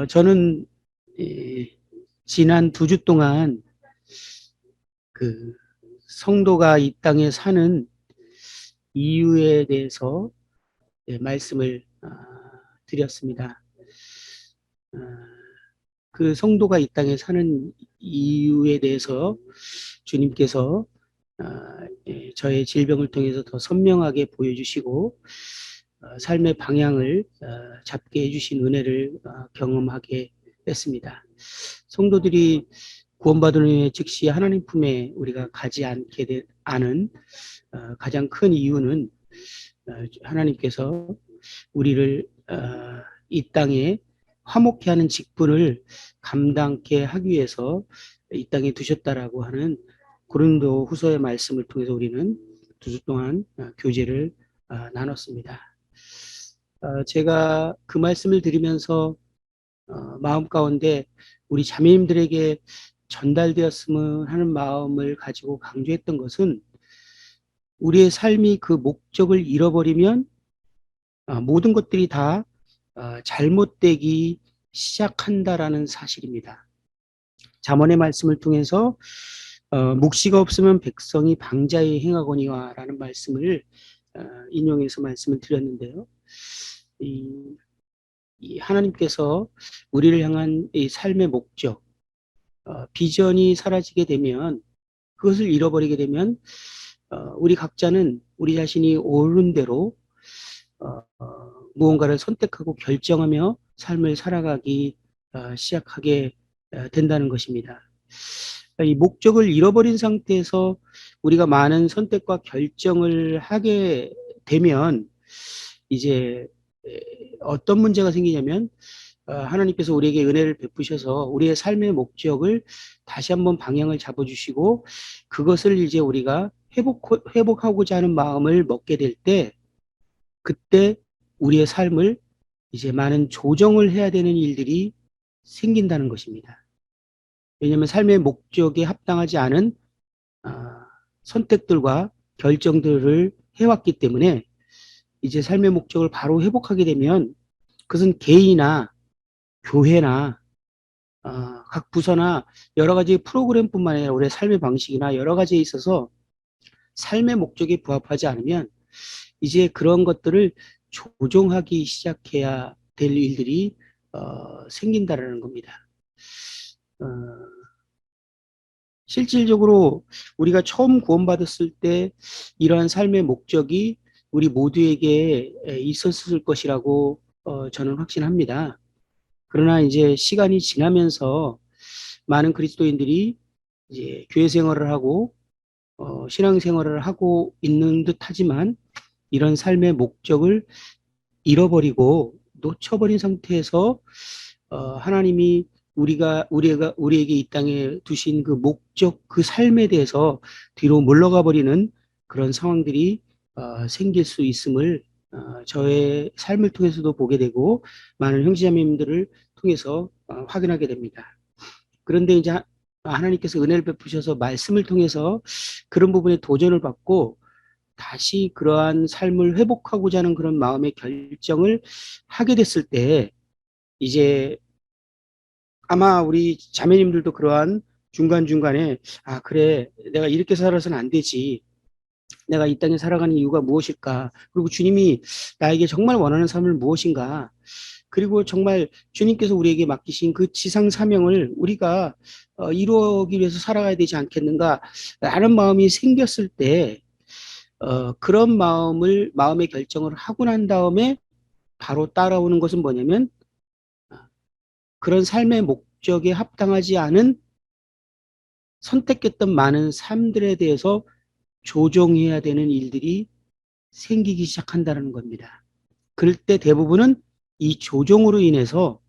저는 지난 2주 동안 그 성도가 이 땅에 사는 이유에 대해서 말씀을 드렸습니다. 어, 그 성도가 이 땅에 사는 이유에 대해서 주님께서 저의 질병을 통해서 더 선명하게 보여주시고 삶의 방향을 잡게 해주신 은혜를 경험하게 됐습니다. 성도들이 구원받은 후에 즉시 하나님 품에 우리가 가지 않은 가장 큰 이유는 하나님께서 우리를 이 땅에 화목케 하는 직분을 감당케 하기 위해서 이 땅에 두셨다라고 하는 고린도 후서의 말씀을 통해서 우리는 2주 동안 교제를 나눴습니다. 제가 그 말씀을 드리면서 마음 가운데 우리 자매님들에게 전달되었으면 하는 마음을 가지고 강조했던 것은 우리의 삶이 그 목적을 잃어버리면 모든 것들이 다 잘못되기 시작한다라는 사실입니다. 잠언의 말씀을 통해서 묵시가 없으면 백성이 방자에 행하거니와 라는 말씀을 인용해서 말씀을 드렸는데요. 이 하나님께서 우리를 향한 이 삶의 목적, 비전이 사라지게 되면, 그것을 잃어버리게 되면 우리 각자는 우리 자신이 옳은 대로 무언가를 선택하고 결정하며 삶을 살아가기 시작하게 된다는 것입니다. 이 목적을 잃어버린 상태에서 우리가 많은 선택과 결정을 하게 되면 이제 어떤 문제가 생기냐면 하나님께서 우리에게 은혜를 베푸셔서 우리의 삶의 목적을 다시 한번 방향을 잡아주시고 그것을 이제 우리가 회복하고자 하는 마음을 먹게 될 때 그때 우리의 삶을 이제 많은 조정을 해야 되는 일들이 생긴다는 것입니다. 왜냐하면 삶의 목적에 합당하지 않은 선택들과 결정들을 해왔기 때문에 이제 삶의 목적을 바로 회복하게 되면 그것은 개인이나 교회나 각 부서나 여러 가지 프로그램뿐만 아니라 우리의 삶의 방식이나 여러 가지에 있어서 삶의 목적에 부합하지 않으면 이제 그런 것들을 조정하기 시작해야 될 일들이 생긴다라는 겁니다. 실질적으로 우리가 처음 구원받았을 때 이러한 삶의 목적이 우리 모두에게 있었을 것이라고 저는 확신합니다. 그러나 이제 시간이 지나면서 많은 그리스도인들이 이제 교회 생활을 하고 신앙 생활을 하고 있는 듯 하지만 이런 삶의 목적을 잃어버리고 놓쳐버린 상태에서 하나님이 우리에게 이 땅에 두신 그 목적, 그 삶에 대해서 뒤로 물러가 버리는 그런 상황들이 생길 수 있음을 저의 삶을 통해서도 보게 되고 많은 형제자매님들을 통해서 확인하게 됩니다. 그런데 이제 하나님께서 은혜를 베푸셔서 말씀을 통해서 그런 부분에 도전을 받고 다시 그러한 삶을 회복하고자 하는 그런 마음의 결정을 하게 됐을 때 이제 아마 우리 자매님들도 그러한 중간중간에 그래 내가 이렇게 살아서는 안 되지, 내가 이 땅에 살아가는 이유가 무엇일까, 그리고 주님이 나에게 정말 원하는 삶을 무엇인가, 그리고 정말 주님께서 우리에게 맡기신 그 지상 사명을 우리가 이루기 위해서 살아가야 되지 않겠는가 라는 마음이 생겼을 때 그런 마음의 결정을 하고 난 다음에 바로 따라오는 것은 뭐냐면 그런 삶의 목적에 합당하지 않은 선택했던 많은 삶들에 대해서 조정해야 되는 일들이 생기기 시작한다는 겁니다. 그럴 때 대부분은 이 조정으로 인해서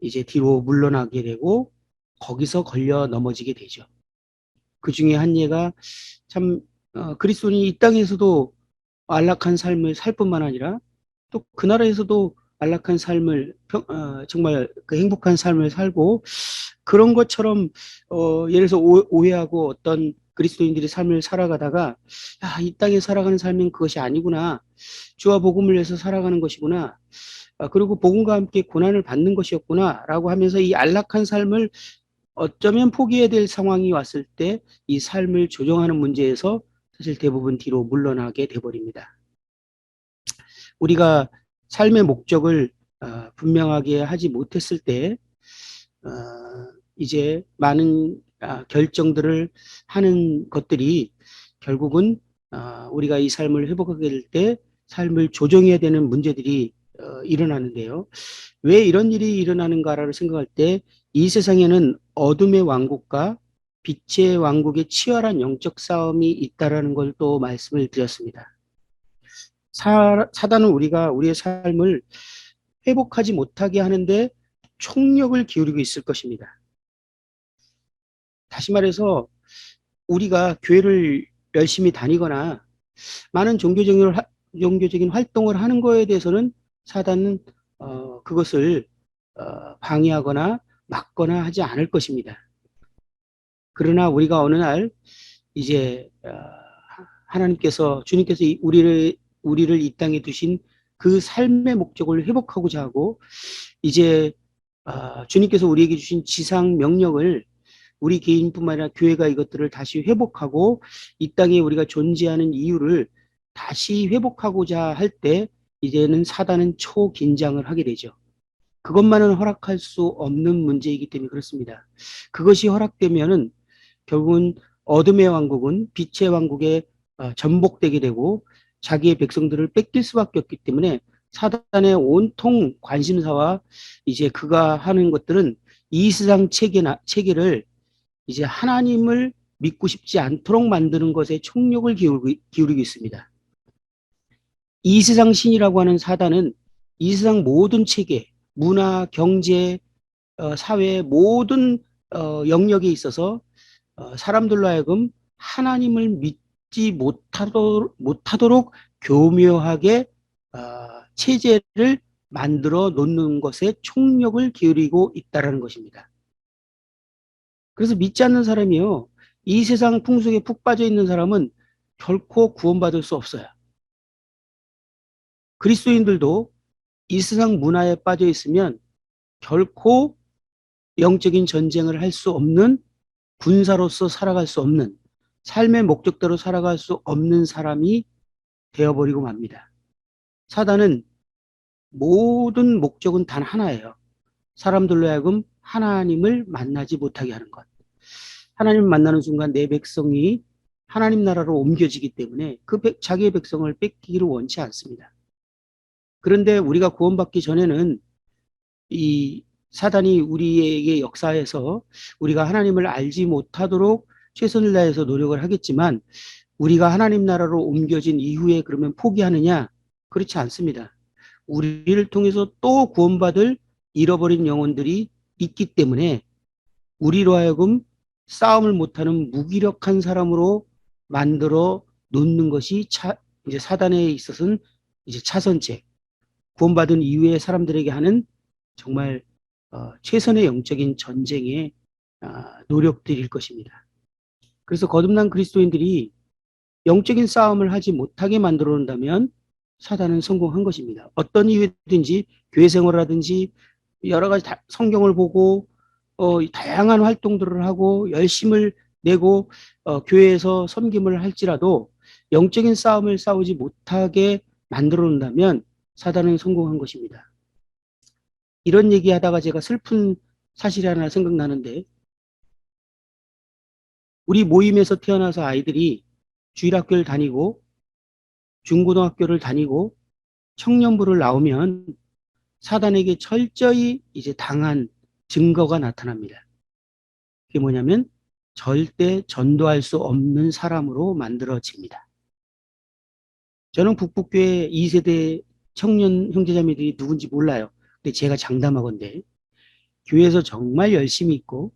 이제 뒤로 물러나게 되고 거기서 걸려 넘어지게 되죠. 그 중에 한 예가 참 그리스도인이 이 땅에서도 안락한 삶을 살 뿐만 아니라 또 그 나라에서도 안락한 삶을 정말 그 행복한 삶을 살고 그런 것처럼 예를 들어서 오해하고 어떤 그리스도인들이 삶을 살아가다가 이 땅에 살아가는 삶은 그것이 아니구나, 주와 복음을 위해서 살아가는 것이구나, 그리고 복음과 함께 고난을 받는 것이었구나라고 하면서 이 안락한 삶을 어쩌면 포기해야 될 상황이 왔을 때 이 삶을 조정하는 문제에서 사실 대부분 뒤로 물러나게 돼버립니다. 우리가 삶의 목적을 분명하게 하지 못했을 때 어, 이제 많은 결정들을 하는 것들이 결국은 우리가 이 삶을 회복하게 될 때 삶을 조정해야 되는 문제들이 일어나는데요. 왜 이런 일이 일어나는가를 생각할 때 이 세상에는 어둠의 왕국과 빛의 왕국의 치열한 영적 싸움이 있다라는 걸 또 말씀을 드렸습니다. 사단은 우리의 삶을 회복하지 못하게 하는데 총력을 기울이고 있을 것입니다. 다시 말해서 우리가 교회를 열심히 다니거나 많은 종교적인 활동을 하는 거에 대해서는 사단은 그것을 방해하거나 막거나 하지 않을 것입니다. 그러나 우리가 어느 날 이제 주님께서 우리를 이 땅에 두신 그 삶의 목적을 회복하고자 하고 이제 주님께서 우리에게 주신 지상 명령을 우리 개인뿐만 아니라 교회가 이것들을 다시 회복하고 이 땅에 우리가 존재하는 이유를 다시 회복하고자 할 때 이제는 사단은 초긴장을 하게 되죠. 그것만은 허락할 수 없는 문제이기 때문에 그렇습니다. 그것이 허락되면은 결국은 어둠의 왕국은 빛의 왕국에 전복되게 되고 자기의 백성들을 뺏길 수밖에 없기 때문에 사단의 온통 관심사와 이제 그가 하는 것들은 이 세상 체계를 이제 하나님을 믿고 싶지 않도록 만드는 것에 총력을 기울이고 있습니다. 이 세상 신이라고 하는 사단은 이 세상 모든 체계, 문화, 경제, 사회 모든 영역에 있어서 사람들로 하여금 하나님을 믿지 못하도록 교묘하게 체제를 만들어 놓는 것에 총력을 기울이고 있다는 것입니다. 그래서 믿지 않는 사람이요, 이 세상 풍속에 푹 빠져 있는 사람은 결코 구원받을 수 없어요. 그리스도인들도 이 세상 문화에 빠져 있으면 결코 영적인 전쟁을 할 수 없는, 군사로서 살아갈 수 없는, 삶의 목적대로 살아갈 수 없는 사람이 되어버리고 맙니다. 사단은 모든 목적은 단 하나예요. 사람들로 하여금 하나님을 만나지 못하게 하는 것. 하나님을 만나는 순간 내 백성이 하나님 나라로 옮겨지기 때문에 자기의 백성을 뺏기기를 원치 않습니다. 그런데 우리가 구원받기 전에는 이 사단이 우리에게 역사해서 우리가 하나님을 알지 못하도록 최선을 다해서 노력을 하겠지만 우리가 하나님 나라로 옮겨진 이후에 그러면 포기하느냐? 그렇지 않습니다. 우리를 통해서 또 구원받을 잃어버린 영혼들이 있기 때문에 우리로 하여금 싸움을 못하는 무기력한 사람으로 만들어 놓는 것이 이제 사단에 있어서는 이제 차선책, 구원받은 이후에 사람들에게 하는 정말 최선의 영적인 전쟁의 노력들일 것입니다. 그래서 거듭난 그리스도인들이 영적인 싸움을 하지 못하게 만들어 놓는다면 사단은 성공한 것입니다. 어떤 이유든지 교회 생활하든지 여러 가지 성경을 보고 다양한 활동들을 하고 열심을 내고 교회에서 섬김을 할지라도 영적인 싸움을 싸우지 못하게 만들어 놓는다면 사단은 성공한 것입니다. 이런 얘기하다가 제가 슬픈 사실이 하나 생각나는데 우리 모임에서 태어나서 아이들이 주일학교를 다니고 중고등학교를 다니고 청년부를 나오면 사단에게 철저히 이제 당한 증거가 나타납니다. 그게 뭐냐면 절대 전도할 수 없는 사람으로 만들어집니다. 저는 북북교회 2세대 청년 형제자매들이 누군지 몰라요. 근데 제가 장담하건대 교회에서 정말 열심히 있고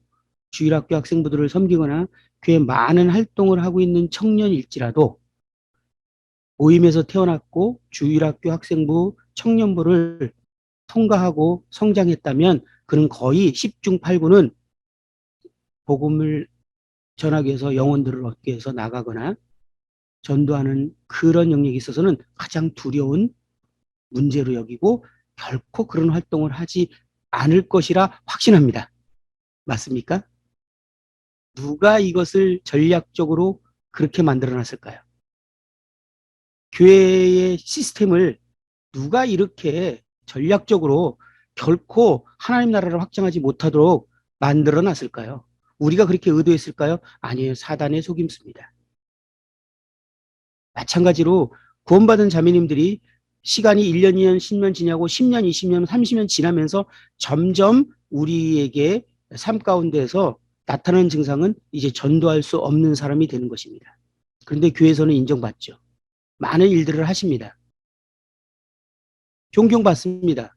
주일학교 학생부들을 섬기거나 교회 많은 활동을 하고 있는 청년일지라도 모임에서 태어났고 주일학교 학생부 청년부를 통과하고 성장했다면 그는 거의 10중 8구는 복음을 전하기 위해서 영혼들을 얻기 위해서 나가거나 전도하는 그런 영역에 있어서는 가장 두려운 문제로 여기고 결코 그런 활동을 하지 않을 것이라 확신합니다. 맞습니까? 누가 이것을 전략적으로 그렇게 만들어 놨을까요? 교회의 시스템을 누가 이렇게 전략적으로 결코 하나님 나라를 확장하지 못하도록 만들어 놨을까요? 우리가 그렇게 의도했을까요? 아니에요. 사단의 속임수입니다. 마찬가지로 구원받은 자매님들이 시간이 1년, 2년, 10년 지나고 10년, 20년, 30년 지나면서 점점 우리에게 삶 가운데서 나타나는 증상은 이제 전도할 수 없는 사람이 되는 것입니다. 그런데 교회에서는 인정받죠. 많은 일들을 하십니다. 존경받습니다.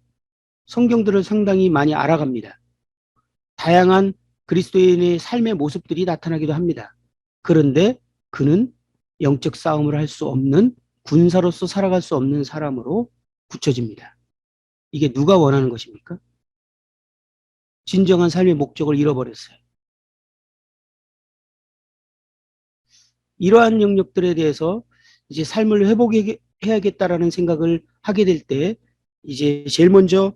성경들을 상당히 많이 알아갑니다. 다양한 그리스도인의 삶의 모습들이 나타나기도 합니다. 그런데 그는 영적 싸움을 할 수 없는 군사로서 살아갈 수 없는 사람으로 굳혀집니다. 이게 누가 원하는 것입니까? 진정한 삶의 목적을 잃어버렸어요. 이러한 영역들에 대해서 이제 삶을 회복해야겠다라는 생각을 하게 될 때 이제 제일 먼저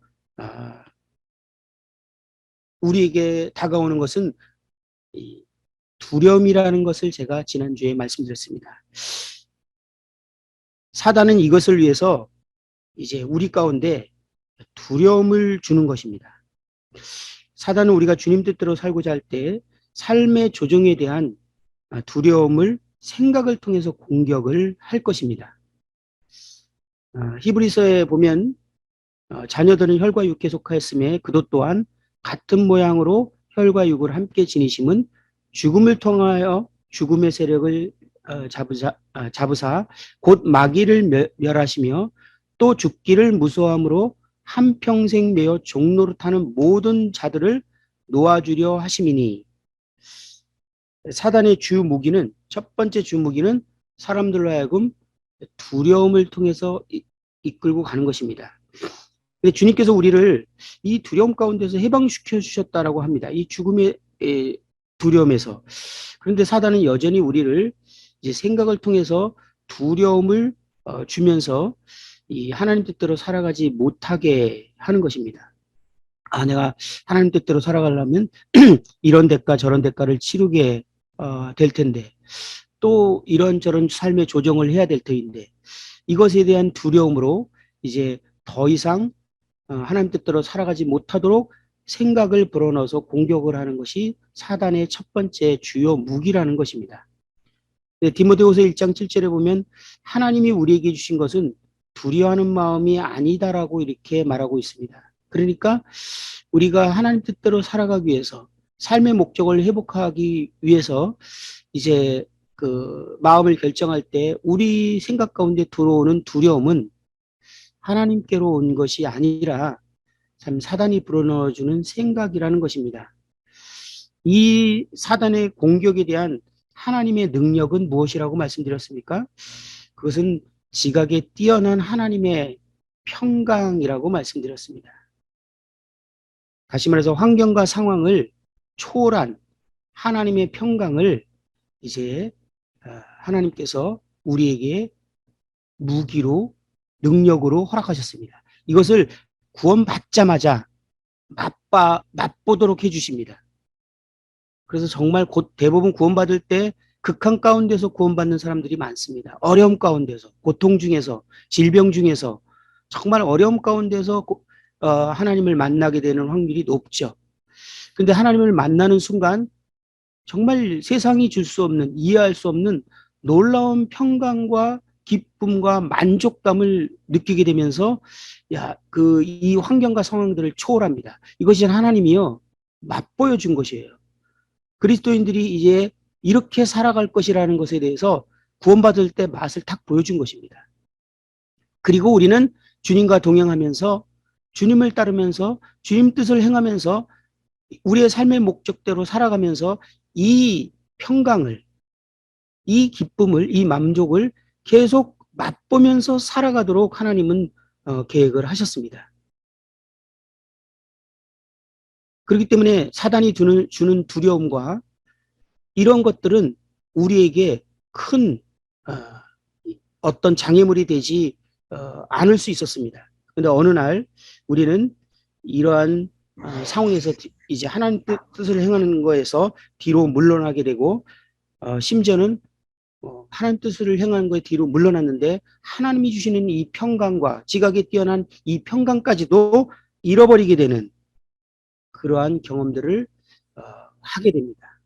우리에게 다가오는 것은 두려움이라는 것을 제가 지난주에 말씀드렸습니다. 사단은 이것을 위해서 이제 우리 가운데 두려움을 주는 것입니다. 사단은 우리가 주님 뜻대로 살고자 할 때 삶의 조정에 대한 두려움을 생각을 통해서 공격을 할 것입니다. 히브리서에 보면 자녀들은 혈과 육에 속하였음에 그도 또한 같은 모양으로 혈과 육을 함께 지니심은 죽음을 통하여 죽음의 세력을 잡으사 곧 마귀를 멸하시며 또 죽기를 무서함으로 한평생 매어 종노릇하는 모든 자들을 놓아주려 하심이니. 사단의 주 무기는, 첫 번째 주 무기는 사람들로 하여금 두려움을 통해서 이끌고 가는 것입니다. 근데 주님께서 우리를 이 두려움 가운데서 해방시켜 주셨다라고 합니다. 이 죽음의 두려움에서. 그런데 사단은 여전히 우리를 이제 생각을 통해서 두려움을 주면서 이 하나님 뜻대로 살아가지 못하게 하는 것입니다. 내가 하나님 뜻대로 살아가려면 이런 대가 저런 대가를 치르게 될 텐데, 또 이런저런 삶의 조정을 해야 될 터인데, 이것에 대한 두려움으로 이제 더 이상 하나님 뜻대로 살아가지 못하도록 생각을 불어넣어서 공격을 하는 것이 사단의 첫 번째 주요 무기라는 것입니다. 디모데후서 1장 7절에 보면 하나님이 우리에게 주신 것은 두려워하는 마음이 아니다라고 이렇게 말하고 있습니다. 그러니까 우리가 하나님 뜻대로 살아가기 위해서, 삶의 목적을 회복하기 위해서 이제 그 마음을 결정할 때 우리 생각 가운데 들어오는 두려움은 하나님께로 온 것이 아니라 참 사단이 불어넣어주는 생각이라는 것입니다. 이 사단의 공격에 대한 하나님의 능력은 무엇이라고 말씀드렸습니까? 그것은 지각에 뛰어난 하나님의 평강이라고 말씀드렸습니다. 다시 말해서 환경과 상황을 초월한 하나님의 평강을 이제 하나님께서 우리에게 무기로, 능력으로 허락하셨습니다. 이것을 구원받자마자 맛보도록 해주십니다. 그래서 정말 곧 대부분 구원받을 때 극한 가운데서 구원받는 사람들이 많습니다. 어려움 가운데서, 고통 중에서, 질병 중에서, 정말 어려움 가운데서 하나님을 만나게 되는 확률이 높죠. 근데 하나님을 만나는 순간 정말 세상이 줄 수 없는, 이해할 수 없는 놀라운 평강과 기쁨과 만족감을 느끼게 되면서 이 환경과 상황들을 초월합니다. 이것이 하나님이요 맛보여 준 것이에요. 그리스도인들이 이제 이렇게 살아갈 것이라는 것에 대해서 구원받을 때 맛을 탁 보여준 것입니다. 그리고 우리는 주님과 동행하면서, 주님을 따르면서, 주님 뜻을 행하면서 우리의 삶의 목적대로 살아가면서 이 평강을, 이 기쁨을, 이 만족을 계속 맛보면서 살아가도록 하나님은 계획을 하셨습니다. 그렇기 때문에 사단이 주는 두려움과 이런 것들은 우리에게 큰 어떤 장애물이 되지 않을 수 있었습니다. 그런데 어느 날 우리는 이러한 상황에서 이제 하나님 뜻을 행하는 거에서 뒤로 물러나게 되고 심지어는 하나님 뜻을 행하는 거에 뒤로 물러났는데 하나님이 주시는 이 평강과 지각에 뛰어난 이 평강까지도 잃어버리게 되는 그러한 경험들을 하게 됩니다.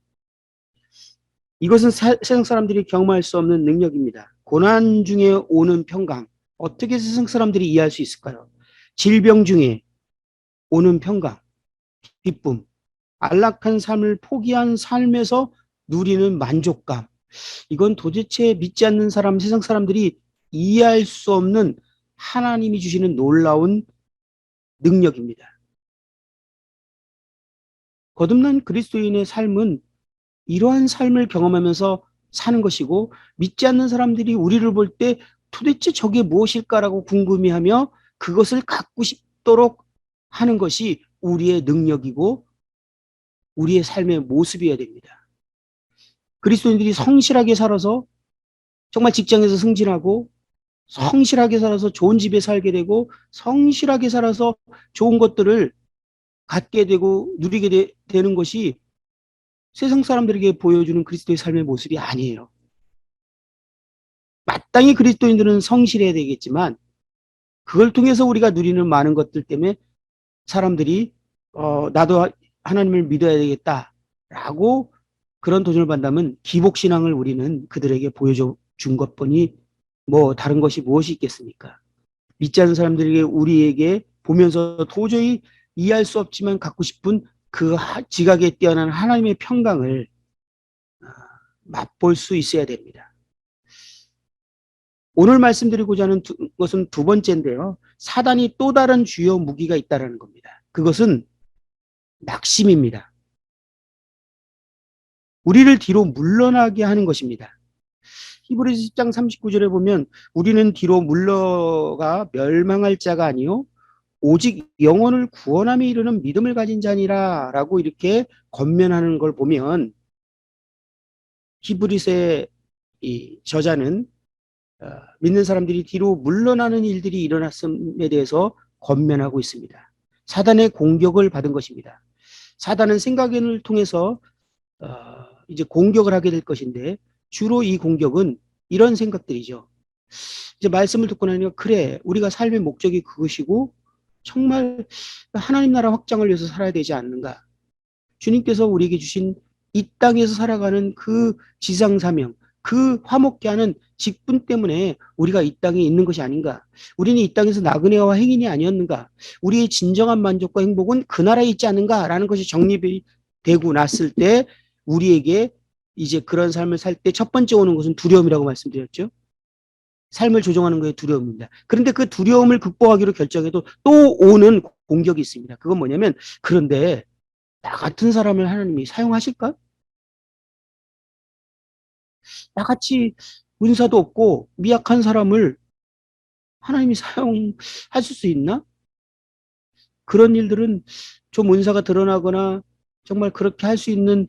이것은 세상 사람들이 경험할 수 없는 능력입니다. 고난 중에 오는 평강. 어떻게 세상 사람들이 이해할 수 있을까요? 질병 중에 오는 평강, 기쁨, 안락한 삶을 포기한 삶에서 누리는 만족감. 이건 도대체 믿지 않는 사람, 세상 사람들이 이해할 수 없는 하나님이 주시는 놀라운 능력입니다. 거듭난 그리스도인의 삶은 이러한 삶을 경험하면서 사는 것이고 믿지 않는 사람들이 우리를 볼 때 도대체 저게 무엇일까라고 궁금해하며 그것을 갖고 싶도록 하는 것이 우리의 능력이고 우리의 삶의 모습이어야 됩니다. 그리스도인들이 성실하게 살아서 정말 직장에서 승진하고 성실하게 살아서 좋은 집에 살게 되고 성실하게 살아서 좋은 것들을 갖게 되고 누리게 되는 것이 세상 사람들에게 보여주는 그리스도의 삶의 모습이 아니에요. 마땅히 그리스도인들은 성실해야 되겠지만 그걸 통해서 우리가 누리는 많은 것들 때문에 사람들이 나도 하나님을 믿어야 되겠다라고 그런 도전을 받는다면 기복신앙을 우리는 그들에게 보여준 것뿐이 뭐 다른 것이 무엇이 있겠습니까? 믿지 않는 사람들에게 우리에게 보면서 도저히 이해할 수 없지만 갖고 싶은 그 지각에 뛰어난 하나님의 평강을 맛볼 수 있어야 됩니다. 오늘 말씀드리고자 하는 것은 두 번째인데요. 사단이 또 다른 주요 무기가 있다는 겁니다. 그것은 낙심입니다. 우리를 뒤로 물러나게 하는 것입니다. 히브리서 10장 39절에 보면 우리는 뒤로 물러가 멸망할 자가 아니요 오직 영혼을 구원함에 이르는 믿음을 가진 자니라 라고 이렇게 권면하는 걸 보면 히브리서의 이 저자는 믿는 사람들이 뒤로 물러나는 일들이 일어났음에 대해서 권면하고 있습니다. 사단의 공격을 받은 것입니다. 사단은 생각을 통해서 이제 공격을 하게 될 것인데 주로 이 공격은 이런 생각들이죠. 이제 말씀을 듣고 나니까 그래 우리가 삶의 목적이 그것이고 정말 하나님 나라 확장을 위해서 살아야 되지 않는가. 주님께서 우리에게 주신 이 땅에서 살아가는 그 지상사명, 그 화목케 하는 직분 때문에 우리가 이 땅에 있는 것이 아닌가. 우리는 이 땅에서 나그네와 행인이 아니었는가. 우리의 진정한 만족과 행복은 그 나라에 있지 않는가라는 것이 정립이 되고 났을 때 우리에게 이제 그런 삶을 살 때 첫 번째 오는 것은 두려움이라고 말씀드렸죠. 삶을 조종하는 거에 두려움입니다. 그런데 그 두려움을 극복하기로 결정해도 또 오는 공격이 있습니다. 그건 뭐냐면 그런데 나 같은 사람을 하나님이 사용하실까? 나같이 은사도 없고 미약한 사람을 하나님이 사용하실 수 있나? 그런 일들은 좀 은사가 드러나거나 정말 그렇게 할 수 있는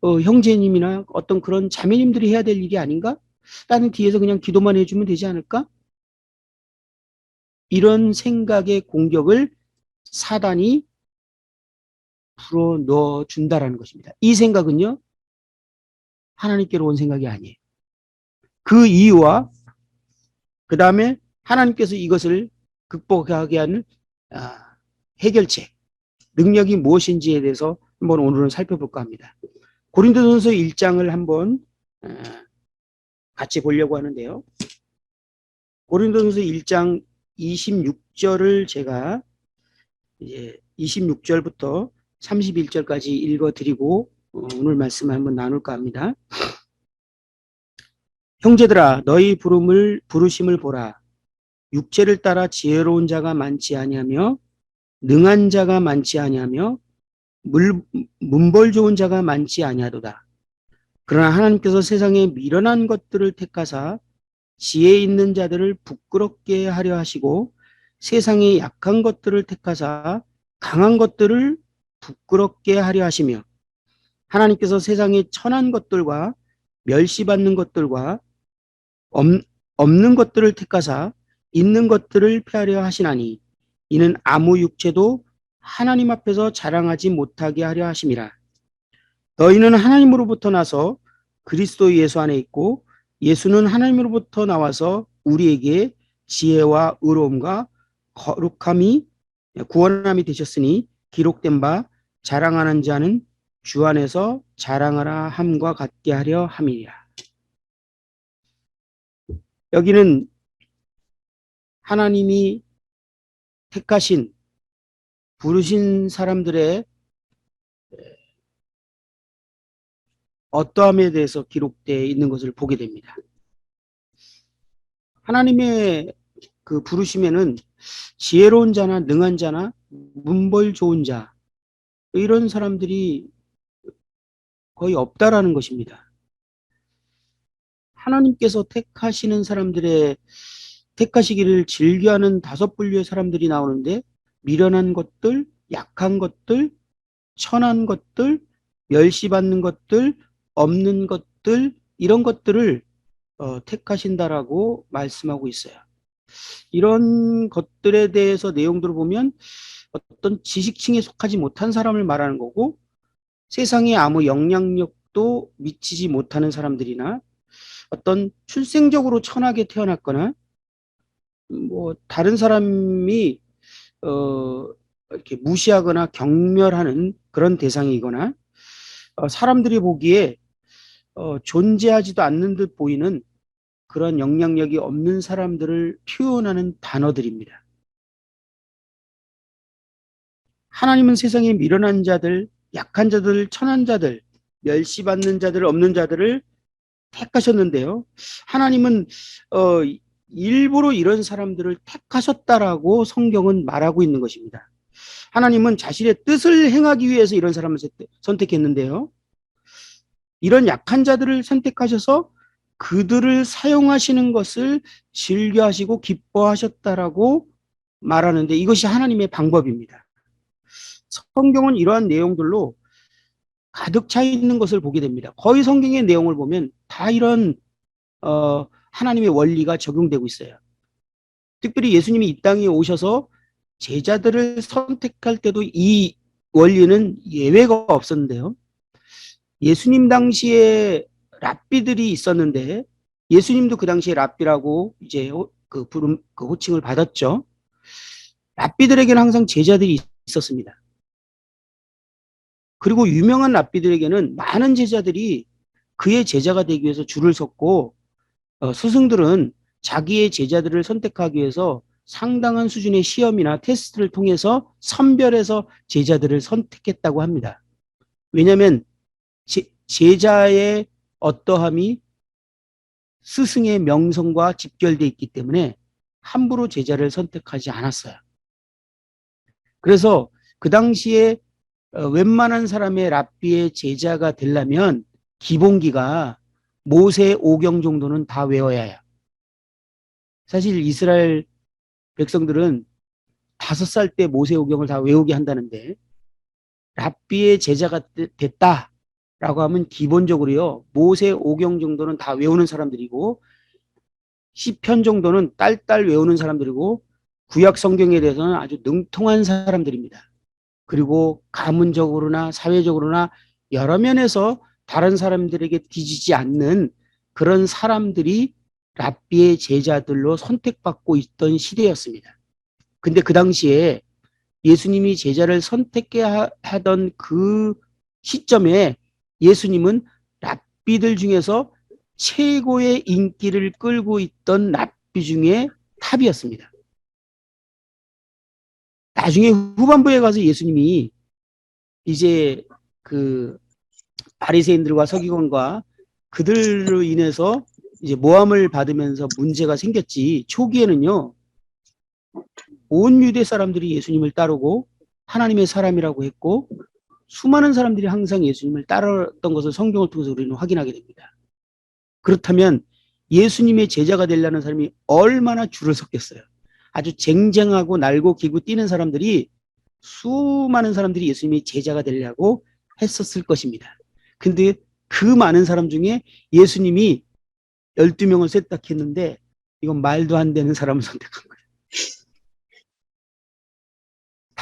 형제님이나 어떤 그런 자매님들이 해야 될 일이 아닌가? 나는 뒤에서 그냥 기도만 해주면 되지 않을까? 이런 생각의 공격을 사단이 불어 넣어 준다라는 것입니다. 이 생각은요, 하나님께로 온 생각이 아니에요. 그 이유와 그 다음에 하나님께서 이것을 극복하게 하는 해결책, 능력이 무엇인지에 대해서 한번 오늘은 살펴볼까 합니다. 고린도전서 1장을 한번 같이 보려고 하는데요. 고린도전서 1장 26절을 제가 이제 26절부터 31절까지 읽어드리고 오늘 말씀을 한번 나눌까 합니다. 형제들아 너희 부르심을 보라. 육체를 따라 지혜로운 자가 많지 아니하며 능한 자가 많지 아니하며 문벌 좋은 자가 많지 아니하도다. 그러나 하나님께서 세상에 미련한 것들을 택하사 지혜 있는 자들을 부끄럽게 하려 하시고 세상에 약한 것들을 택하사 강한 것들을 부끄럽게 하려 하시며 하나님께서 세상에 천한 것들과 멸시받는 것들과 없는 것들을 택하사 있는 것들을 폐하려 하시나니 이는 아무 육체도 하나님 앞에서 자랑하지 못하게 하려 하심이라. 너희는 하나님으로부터 나서 그리스도 예수 안에 있고 예수는 하나님으로부터 나와서 우리에게 지혜와 의로움과 거룩함이 구원함이 되셨으니 기록된 바 자랑하는 자는 주 안에서 자랑하라 함과 같게 하려 함이라. 여기는 하나님이 택하신 부르신 사람들의 어떠함에 대해서 기록되어 있는 것을 보게 됩니다. 하나님의 그 부르심에는 지혜로운 자나 능한 자나 문벌 좋은 자 이런 사람들이 거의 없다라는 것입니다. 하나님께서 택하시는 사람들의 택하시기를 즐겨하는 5분류의 사람들이 나오는데 미련한 것들, 약한 것들, 천한 것들, 멸시받는 것들, 없는 것들 이런 것들을 택하신다라고 말씀하고 있어요. 이런 것들에 대해서 내용들을 보면 어떤 지식층에 속하지 못한 사람을 말하는 거고 세상에 아무 영향력도 미치지 못하는 사람들이나 어떤 출생적으로 천하게 태어났거나 뭐 다른 사람이 이렇게 무시하거나 경멸하는 그런 대상이거나 사람들이 보기에 존재하지도 않는 듯 보이는 그런 영향력이 없는 사람들을 표현하는 단어들입니다. 하나님은 세상에 미련한 자들, 약한 자들, 천한 자들, 멸시받는 자들, 없는 자들을 택하셨는데요. 하나님은 일부러 이런 사람들을 택하셨다라고 성경은 말하고 있는 것입니다. 하나님은 자신의 뜻을 행하기 위해서 이런 사람을 선택했는데요. 이런 약한 자들을 선택하셔서 그들을 사용하시는 것을 즐겨하시고 기뻐하셨다라고 말하는데 이것이 하나님의 방법입니다. 성경은 이러한 내용들로 가득 차 있는 것을 보게 됩니다. 거의 성경의 내용을 보면 다 이런 하나님의 원리가 적용되고 있어요. 특별히 예수님이 이 땅에 오셔서 제자들을 선택할 때도 이 원리는 예외가 없었는데요. 예수님 당시에 랍비들이 있었는데 예수님도 그 당시에 랍비라고 이제 그 호칭을 받았죠. 랍비들에게는 항상 제자들이 있었습니다. 그리고 유명한 랍비들에게는 많은 제자들이 그의 제자가 되기 위해서 줄을 섰고 스승들은 자기의 제자들을 선택하기 위해서 상당한 수준의 시험이나 테스트를 통해서 선별해서 제자들을 선택했다고 합니다. 왜냐하면 제자의 어떠함이 스승의 명성과 직결되어 있기 때문에 함부로 제자를 선택하지 않았어요. 그래서 그 당시에 웬만한 사람의 랍비의 제자가 되려면 기본기가 모세 오경 정도는 다 외워야 해요. 사실 이스라엘 백성들은 5살 때 모세 오경을 다 외우게 한다는데 랍비의 제자가 됐다라고 하면 기본적으로요 모세 오경 정도는 다 외우는 사람들이고 시편 정도는 딸딸 외우는 사람들이고 구약 성경에 대해서는 아주 능통한 사람들입니다. 그리고 가문적으로나 사회적으로나 여러 면에서 다른 사람들에게 뒤지지 않는 그런 사람들이 랍비의 제자들로 선택받고 있던 시대였습니다. 근데 그 당시에 예수님이 제자를 선택해야 하던 그 시점에 예수님은 랍비들 중에서 최고의 인기를 끌고 있던 랍비 중에 탑이었습니다. 나중에 후반부에 가서 예수님이 이제 그 바리새인들과 서기관과 그들로 인해서 이제 모함을 받으면서 문제가 생겼지. 초기에는요 온 유대 사람들이 예수님을 따르고 하나님의 사람이라고 했고 수많은 사람들이 항상 예수님을 따랐던 것을 성경을 통해서 우리는 확인하게 됩니다. 그렇다면 예수님의 제자가 되려는 사람이 얼마나 줄을 섰겠어요. 아주 쟁쟁하고 날고 기고 뛰는 사람들이 수많은 사람들이 예수님의 제자가 되려고 했었을 것입니다. 근데 그 많은 사람 중에 예수님이 12명을 세탁했는데 이건 말도 안 되는 사람을 선택한 거예요.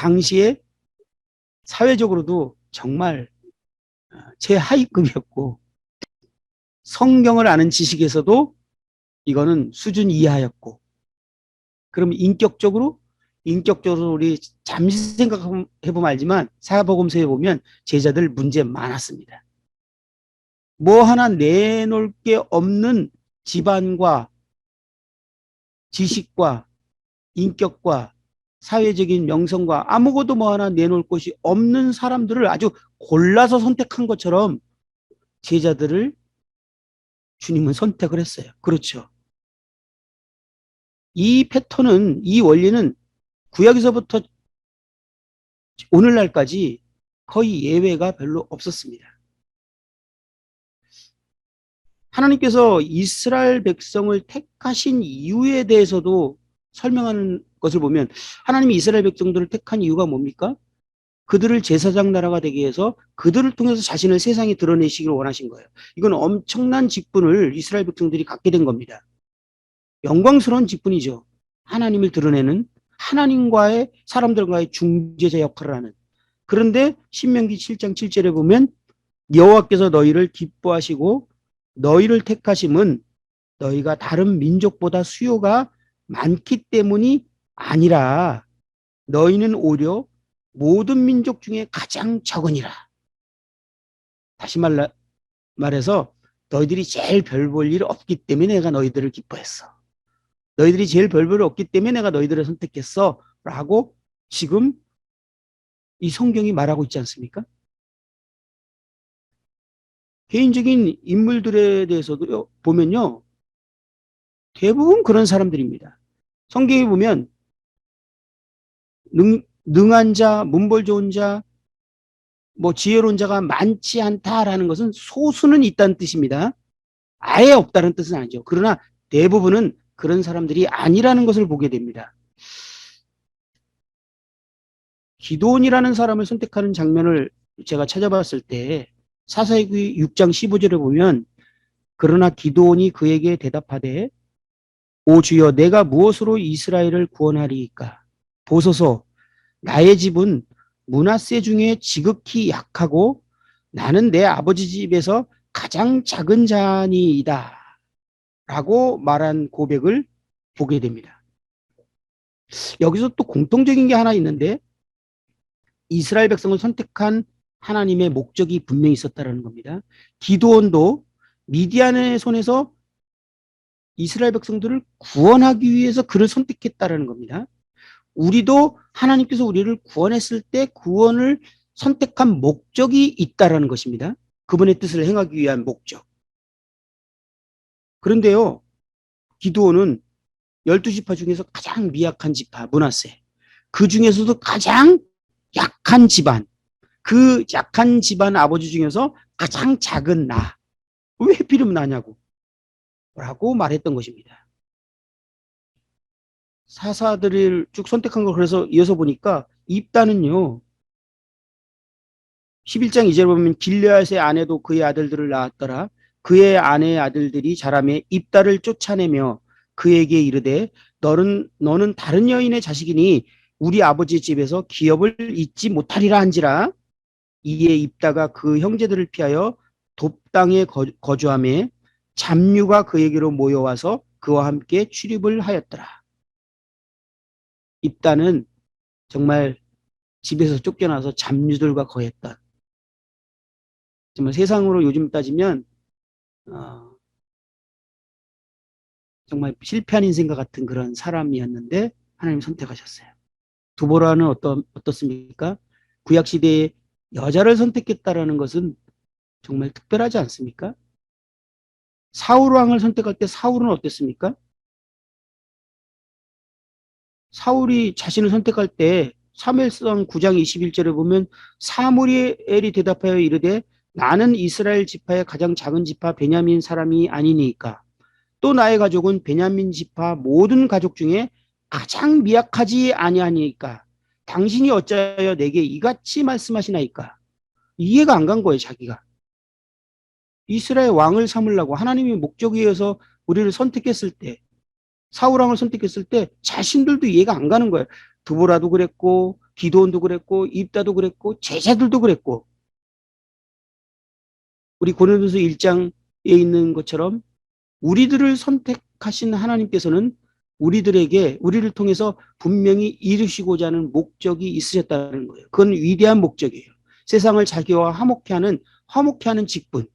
당시에 사회적으로도 정말 최하위급이었고 성경을 아는 지식에서도 이거는 수준 이하였고 그럼 인격적으로 우리 잠시 생각해보면 알지만 사복음서에 보면 제자들 문제 많았습니다. 뭐 하나 내놓을 게 없는 집안과 지식과 인격과 사회적인 명성과 아무것도 뭐 하나 내놓을 것이 없는 사람들을 아주 골라서 선택한 것처럼 제자들을 주님은 선택을 했어요. 그렇죠. 이 패턴은, 이 원리는 구약에서부터 오늘날까지 거의 예외가 별로 없었습니다. 하나님께서 이스라엘 백성을 택하신 이유에 대해서도 설명하는 것을 보면 하나님이 이스라엘 백성들을 택한 이유가 뭡니까? 그들을 제사장 나라가 되게 해서 그들을 통해서 자신을 세상에 드러내시기를 원하신 거예요. 이건 엄청난 직분을 이스라엘 백성들이 갖게 된 겁니다. 영광스러운 직분이죠. 하나님을 드러내는 하나님과의 사람들과의 중재자 역할을 하는. 그런데 신명기 7장 7절에 보면 여호와께서 너희를 기뻐하시고 너희를 택하심은 너희가 다른 민족보다 수요가 많기 때문이 아니라 너희는 오히려 모든 민족 중에 가장 적으니라. 다시 말해서 너희들이 제일 별 볼 일 없기 때문에 내가 너희들을 기뻐했어. 너희들이 제일 별 볼 일 없기 때문에 내가 너희들을 선택했어. 라고 지금 이 성경이 말하고 있지 않습니까? 개인적인 인물들에 대해서도 보면요. 대부분 그런 사람들입니다. 성경에 보면 능한 자, 문벌 좋은 자, 뭐 지혜로운 자가 많지 않다라는 것은 소수는 있다는 뜻입니다. 아예 없다는 뜻은 아니죠. 그러나 대부분은 그런 사람들이 아니라는 것을 보게 됩니다. 기드온이라는 사람을 선택하는 장면을 제가 찾아봤을 때 사사기 6장 15절에 보면 그러나 기드온이 그에게 대답하되 오 주여 내가 무엇으로 이스라엘을 구원하리이까 보소서 나의 집은 므낫세 중에 지극히 약하고 나는 내 아버지 집에서 가장 작은 자니이다 라고 말한 고백을 보게 됩니다. 여기서 또 공통적인 게 하나 있는데 이스라엘 백성을 선택한 하나님의 목적이 분명히 있었다는 겁니다. 기드온도 미디안의 손에서 이스라엘 백성들을 구원하기 위해서 그를 선택했다는 겁니다. 우리도 하나님께서 우리를 구원했을 때 구원을 선택한 목적이 있다는 것입니다. 그분의 뜻을 행하기 위한 목적. 그런데요, 기드온은 12지파 중에서 가장 미약한 지파, 므낫세. 그 중에서도 가장 약한 집안, 그 약한 집안 아버지 중에서 가장 작은 나. 왜 하필이면 나냐고. 라고 말했던 것입니다. 사사들을 쭉 선택한 걸 그래서 이어서 보니까 입다는요. 11장 2절 보면 길르앗의 아내도 그의 아들들을 낳았더라. 그의 아내의 아들들이 자라매 입다를 쫓아내며 그에게 이르되 너는 다른 여인의 자식이니 우리 아버지 집에서 기업을 잊지 못하리라 한지라. 이에 입다가 그 형제들을 피하여 돕당에 거주하며 잡류가 그에게로 모여와서 그와 함께 출입을 하였더라. 입다는 정말 집에서 쫓겨나서 잡류들과 거했던 정말 세상으로 요즘 따지면 정말 실패한 인생과 같은 그런 사람이었는데 하나님 선택하셨어요. 두보라는 어떻습니까? 구약시대에 여자를 선택했다라는 것은 정말 특별하지 않습니까? 사울왕을 선택할 때 사울은 어땠습니까? 사울이 자신을 선택할 때 사무엘상 9장 21절에 보면 사무엘이 대답하여 이르되 나는 이스라엘 지파의 가장 작은 지파 베냐민 사람이 아니니까 또 나의 가족은 베냐민 지파 모든 가족 중에 가장 미약하지 아니하니까 당신이 어찌하여 내게 이같이 말씀하시나이까. 이해가 안 간 거예요. 자기가 이스라엘 왕을 삼으려고 하나님의 목적에 의해서 우리를 선택했을 때 사울왕을 선택했을 때 자신들도 이해가 안 가는 거예요. 드보라도 그랬고 기도원도 그랬고 입다도 그랬고 제자들도 그랬고 우리 고린도서 1장에 있는 것처럼 우리들을 선택하신 하나님께서는 우리를 통해서 분명히 이루시고자 하는 목적이 있으셨다는 거예요. 그건 위대한 목적이에요. 세상을 자기와 화목케 하는 직분.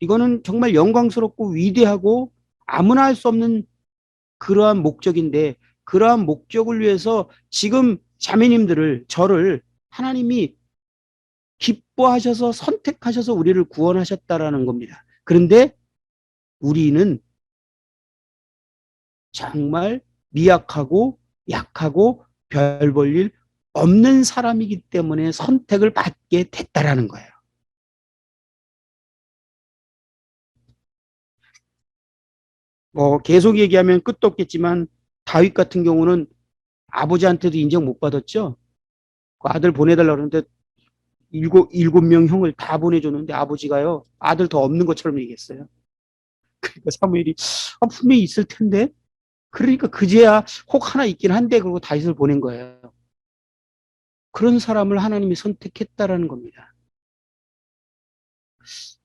이거는 정말 영광스럽고 위대하고 아무나 할 수 없는 그러한 목적인데 그러한 목적을 위해서 지금 자매님들을 저를 하나님이 기뻐하셔서 선택하셔서 우리를 구원하셨다라는 겁니다. 그런데 우리는 정말 미약하고 약하고 별 볼 일 없는 사람이기 때문에 선택을 받게 됐다라는 거예요. 계속 얘기하면 끝도 없겠지만 다윗 같은 경우는 아버지한테도 인정 못 받았죠. 그 아들 보내달라고 그러는데 일곱 명 형을 다 보내줬는데 아버지가요 아들 더 없는 것처럼 얘기했어요. 그러니까 사무엘이 분명히 있을 텐데 그러니까 그제야 혹 하나 있긴 한데 그러고 다윗을 보낸 거예요. 그런 사람을 하나님이 선택했다라는 겁니다.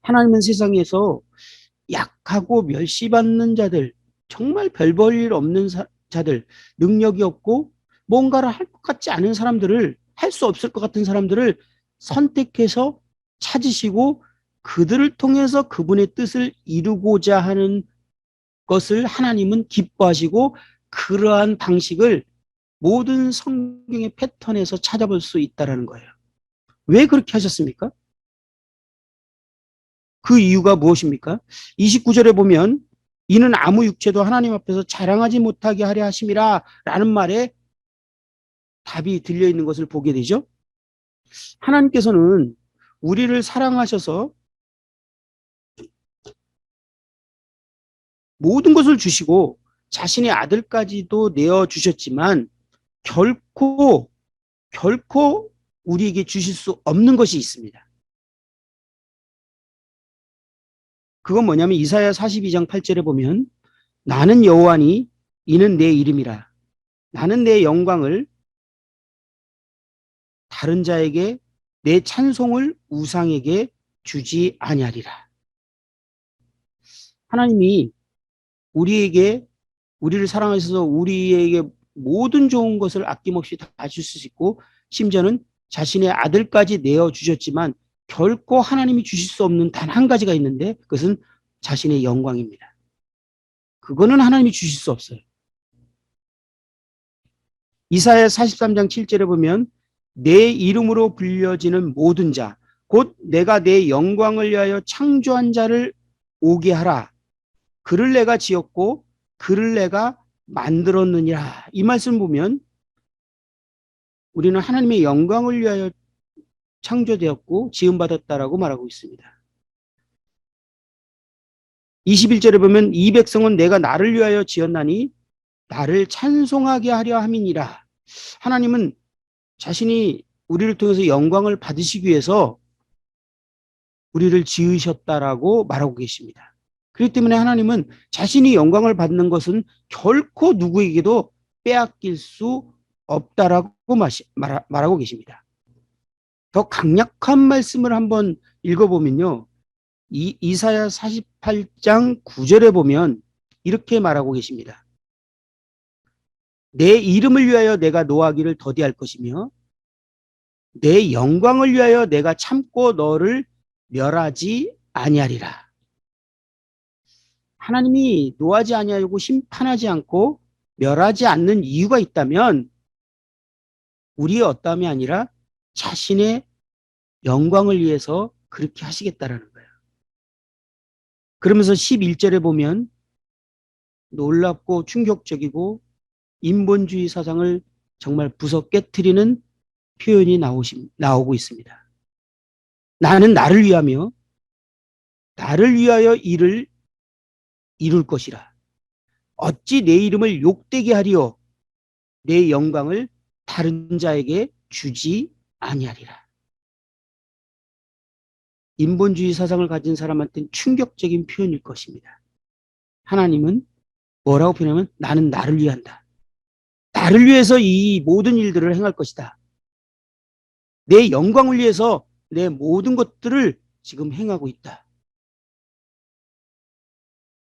하나님은 세상에서 약하고 멸시받는 자들, 정말 별 볼 일 없는 자들, 능력이 없고 뭔가를 할 것 같지 않은 사람들을, 할 수 없을 것 같은 사람들을 선택해서 찾으시고 그들을 통해서 그분의 뜻을 이루고자 하는 것을 하나님은 기뻐하시고 그러한 방식을 모든 성경의 패턴에서 찾아볼 수 있다는 거예요. 왜 그렇게 하셨습니까? 그 이유가 무엇입니까? 29절에 보면 이는 아무 육체도 하나님 앞에서 자랑하지 못하게 하려 하심이라 라는 말에 답이 들려있는 것을 보게 되죠. 하나님께서는 우리를 사랑하셔서 모든 것을 주시고 자신의 아들까지도 내어주셨지만 결코 우리에게 주실 수 없는 것이 있습니다. 그건 뭐냐면 이사야 42장 8절에 보면 나는 여호와니 이는 내 이름이라 나는 내 영광을 다른 자에게 내 찬송을 우상에게 주지 아니하리라. 하나님이 우리에게 우리를 사랑하셔서 우리에게 모든 좋은 것을 아낌없이 다 주실 수 있고 심지어는 자신의 아들까지 내어주셨지만 결코 하나님이 주실 수 없는 단 한 가지가 있는데 그것은 자신의 영광입니다. 그거는 하나님이 주실 수 없어요. 이사야 43장 7절에 보면 내 이름으로 불려지는 모든 자, 곧 내가 내 영광을 위하여 창조한 자를 오게 하라. 그를 내가 지었고 그를 내가 만들었느니라. 이 말씀 보면 우리는 하나님의 영광을 위하여 창조되었고 지음받았다라고 말하고 있습니다. 21절에 보면 이 백성은 내가 나를 위하여 지었나니 나를 찬송하게 하려 함이니라. 하나님은 자신이 우리를 통해서 영광을 받으시기 위해서 우리를 지으셨다라고 말하고 계십니다. 그렇기 때문에 하나님은 자신이 영광을 받는 것은 결코 누구에게도 빼앗길 수 없다라고 말하고 계십니다. 더 강력한 말씀을 한번 읽어보면요. 이사야 48장 9절에 보면 이렇게 말하고 계십니다. 내 이름을 위하여 내가 노하기를 더디할 것이며 내 영광을 위하여 내가 참고 너를 멸하지 아니하리라. 하나님이 노하지 아니하고 심판하지 않고 멸하지 않는 이유가 있다면 우리의 어떠함이 아니라 자신의 영광을 위해서 그렇게 하시겠다라는 거예요. 그러면서 11절에 보면 놀랍고 충격적이고 인본주의 사상을 정말 부서 깨트리는 표현이 나오고 있습니다. 나는 나를 위하며 나를 위하여 일을 이룰 것이라. 어찌 내 이름을 욕되게 하리요 내 영광을 다른 자에게 주지 아니하리라. 인본주의 사상을 가진 사람한테는 충격적인 표현일 것입니다. 하나님은 뭐라고 표현하면 나는 나를 위한다. 나를 위해서 이 모든 일들을 행할 것이다. 내 영광을 위해서 내 모든 것들을 지금 행하고 있다.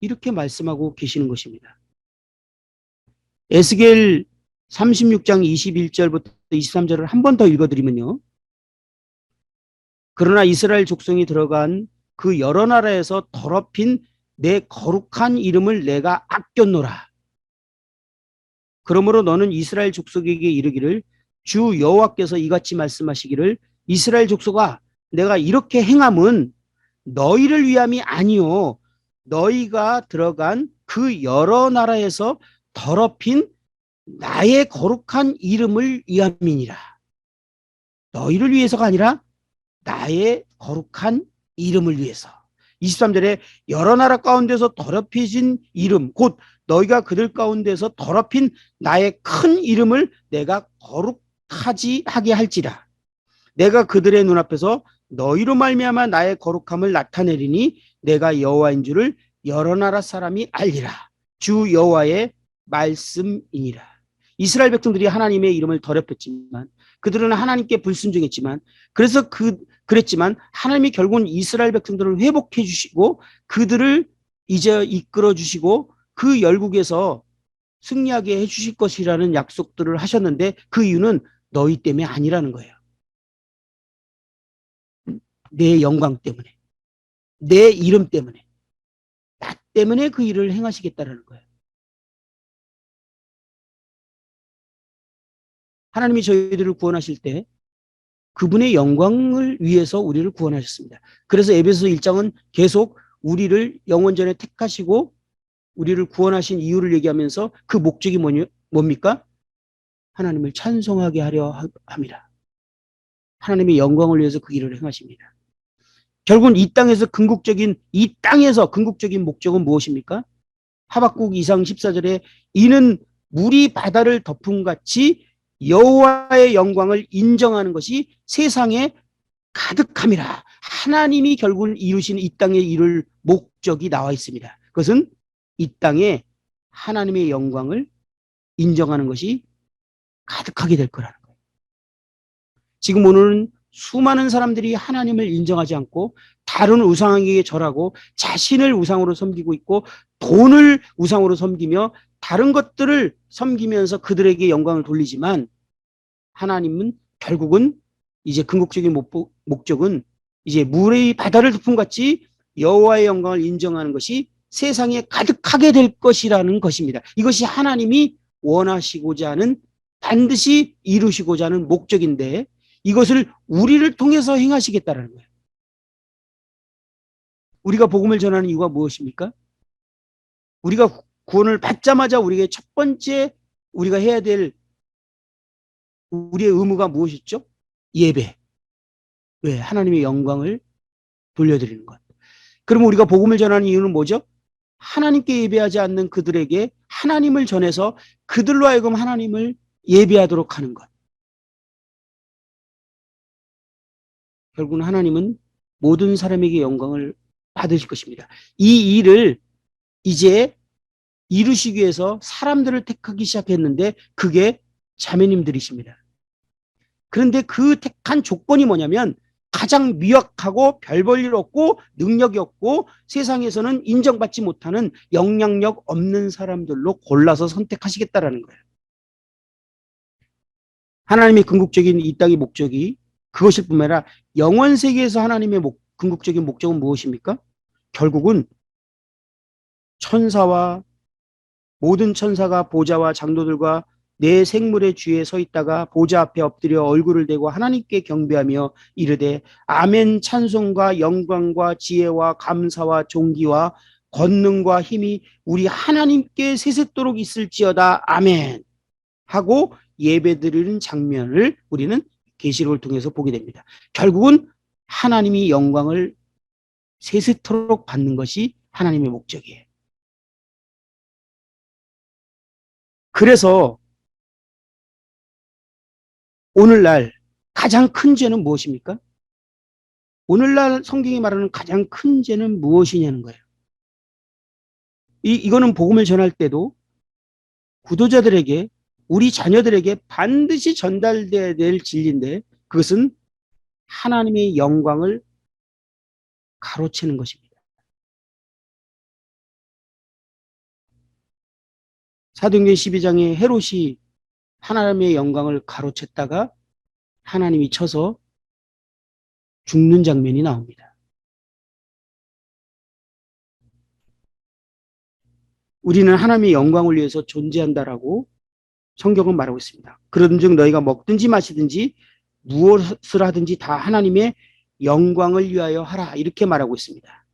이렇게 말씀하고 계시는 것입니다. 에스겔 36장 21절부터 23절을 한 번 더 읽어드리면요. 그러나 이스라엘 족속이 들어간 그 여러 나라에서 더럽힌 내 거룩한 이름을 내가 아꼈노라. 그러므로 너는 이스라엘 족속에게 이르기를 주 여호와께서 이같이 말씀하시기를 이스라엘 족속아 내가 이렇게 행함은 너희를 위함이 아니요 너희가 들어간 그 여러 나라에서 더럽힌 나의 거룩한 이름을 위함이니라. 너희를 위해서가 아니라 나의 거룩한 이름을 위해서. 23절에 여러 나라 가운데서 더럽혀진 이름 곧 너희가 그들 가운데서 더럽힌 나의 큰 이름을 내가 거룩하지 하게 할지라. 내가 그들의 눈앞에서 너희로 말미암아 나의 거룩함을 나타내리니 내가 여호와인 줄을 여러 나라 사람이 알리라. 주 여호와의 말씀이니라. 이스라엘 백성들이 하나님의 이름을 더럽혔지만 그들은 하나님께 불순종했지만 그랬지만 하나님이 결국은 이스라엘 백성들을 회복해 주시고 그들을 이제 이끌어 주시고 그 열국에서 승리하게 해 주실 것이라는 약속들을 하셨는데 그 이유는 너희 때문에 아니라는 거예요. 내 영광 때문에, 내 이름 때문에, 나 때문에 그 일을 행하시겠다라는 거예요. 하나님이 저희들을 구원하실 때 그분의 영광을 위해서 우리를 구원하셨습니다. 그래서 에베소 1장은 계속 우리를 영원전에 택하시고 우리를 구원하신 이유를 얘기하면서 그 목적이 뭡니까? 하나님을 찬송하게 하려 합니다. 하나님의 영광을 위해서 그 일을 행하십니다. 결국은 이 땅에서 궁극적인 목적은 무엇입니까? 하박국 2장 14절에 이는 물이 바다를 덮음같이 여호와의 영광을 인정하는 것이 세상에 가득함이라. 하나님이 결국은 이루신 이 땅에 이룰 목적이 나와 있습니다. 그것은 이 땅에 하나님의 영광을 인정하는 것이 가득하게 될 거라는 거예요. 지금 오늘은 수많은 사람들이 하나님을 인정하지 않고 다른 우상에게 절하고 자신을 우상으로 섬기고 있고 돈을 우상으로 섬기며 다른 것들을 섬기면서 그들에게 영광을 돌리지만 하나님은 결국은 이제 궁극적인 목적은 이제 물의 바다를 덮음같이 여호와의 영광을 인정하는 것이 세상에 가득하게 될 것이라는 것입니다. 이것이 하나님이 원하시고자 하는 반드시 이루시고자 하는 목적인데 이것을 우리를 통해서 행하시겠다는 거예요. 우리가 복음을 전하는 이유가 무엇입니까? 우리가 구원을 받자마자 우리에게 첫 번째 우리가 해야 될 우리의 의무가 무엇이죠? 예배. 왜? 하나님의 영광을 돌려드리는 것. 그러면 우리가 복음을 전하는 이유는 뭐죠? 하나님께 예배하지 않는 그들에게 하나님을 전해서 그들로 하여금 하나님을 예배하도록 하는 것. 결국은 하나님은 모든 사람에게 영광을 받으실 것입니다. 이 일을 이제 이루시기 위해서 사람들을 택하기 시작했는데 그게 자매님들이십니다. 그런데 그 택한 조건이 뭐냐면 가장 미약하고 별 볼 일 없고 능력이 없고 세상에서는 인정받지 못하는 영향력 없는 사람들로 골라서 선택하시겠다라는 거예요. 하나님의 궁극적인 이 땅의 목적이 그것일 뿐만 아니라 영원 세계에서 하나님의 궁극적인 목적은 무엇입니까? 결국은 천사와 모든 천사가 보좌와 장로들과 내 생물의 주위에 서 있다가 보좌 앞에 엎드려 얼굴을 대고 하나님께 경배하며 이르되 아멘 찬송과 영광과 지혜와 감사와 존귀와 권능과 힘이 우리 하나님께 세세토록 있을지어다 아멘 하고 예배드리는 장면을 우리는 계시록을 통해서 보게 됩니다. 결국은 하나님이 영광을 세세토록 받는 것이 하나님의 목적이에요. 그래서 오늘날 가장 큰 죄는 무엇입니까? 오늘날 성경이 말하는 가장 큰 죄는 무엇이냐는 거예요. 이거는 복음을 전할 때도 구도자들에게 우리 자녀들에게 반드시 전달돼야 될 진리인데 그것은 하나님의 영광을 가로채는 것입니다. 사도행전 12장에 헤롯이 하나님의 영광을 가로챘다가 하나님이 쳐서 죽는 장면이 나옵니다. 우리는 하나님의 영광을 위해서 존재한다라고 성경은 말하고 있습니다. 그런즉 너희가 먹든지 마시든지 무엇을 하든지 다 하나님의 영광을 위하여 하라 이렇게 말하고 있습니다.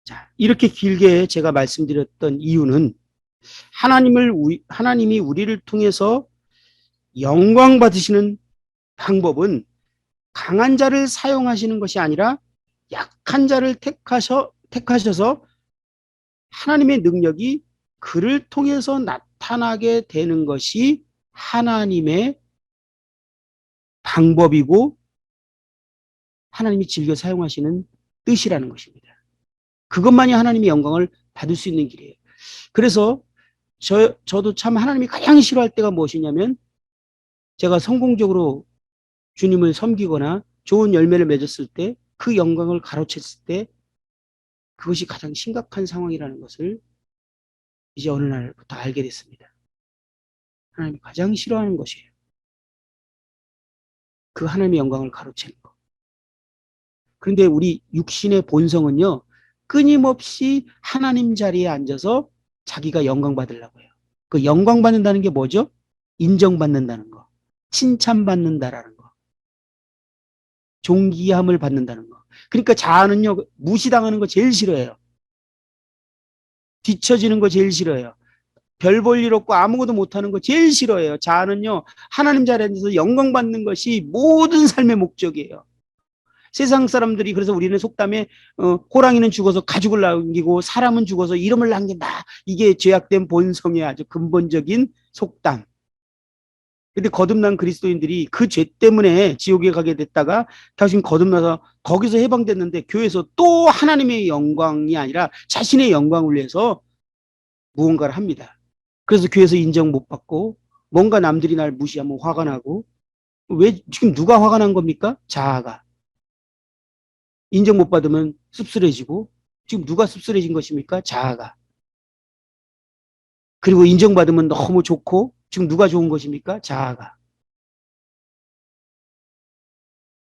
자, 이렇게 길게 제가 말씀드렸던 이유는 하나님이 우리를 통해서 영광 받으시는 방법은 강한 자를 사용하시는 것이 아니라 약한 자를 택하셔서 하나님의 능력이 그를 통해서 나타나게 되는 것이 하나님의 방법이고 하나님이 즐겨 사용하시는 뜻이라는 것입니다. 그것만이 하나님의 영광을 받을 수 있는 길이에요. 그래서 저도 참 하나님이 가장 싫어할 때가 무엇이냐면 제가 성공적으로 주님을 섬기거나 좋은 열매를 맺었을 때 그 영광을 가로챘을 때 그것이 가장 심각한 상황이라는 것을 이제 어느 날부터 알게 됐습니다. 하나님이 가장 싫어하는 것이에요. 그 하나님의 영광을 가로채는 것. 그런데 우리 육신의 본성은요. 끊임없이 하나님 자리에 앉아서 자기가 영광 받으려고 해요. 그 영광 받는다는 게 뭐죠? 인정받는다는 거. 칭찬받는다라는 거. 존귀함을 받는다는 거. 그러니까 자아는요. 무시당하는 거 제일 싫어해요. 뒤처지는 거 제일 싫어해요. 별 볼 일 없고 아무것도 못하는 거 제일 싫어해요. 자아는요. 하나님 자리에 앉아서 영광 받는 것이 모든 삶의 목적이에요. 세상 사람들이 그래서 우리는 속담에 호랑이는 죽어서 가죽을 남기고 사람은 죽어서 이름을 남긴다. 이게 죄악된 본성의 아주 근본적인 속담. 근데 거듭난 그리스도인들이 그 죄 때문에 지옥에 가게 됐다가 다시 거듭나서 거기서 해방됐는데 교회에서 또 하나님의 영광이 아니라 자신의 영광을 위해서 무언가를 합니다. 그래서 교회에서 인정 못 받고 뭔가 남들이 날 무시하면 화가 나고 왜 지금 누가 화가 난 겁니까? 자아가. 인정 못 받으면 씁쓸해지고 지금 누가 씁쓸해진 것입니까? 자아가. 그리고 인정받으면 너무 좋고 지금 누가 좋은 것입니까? 자아가.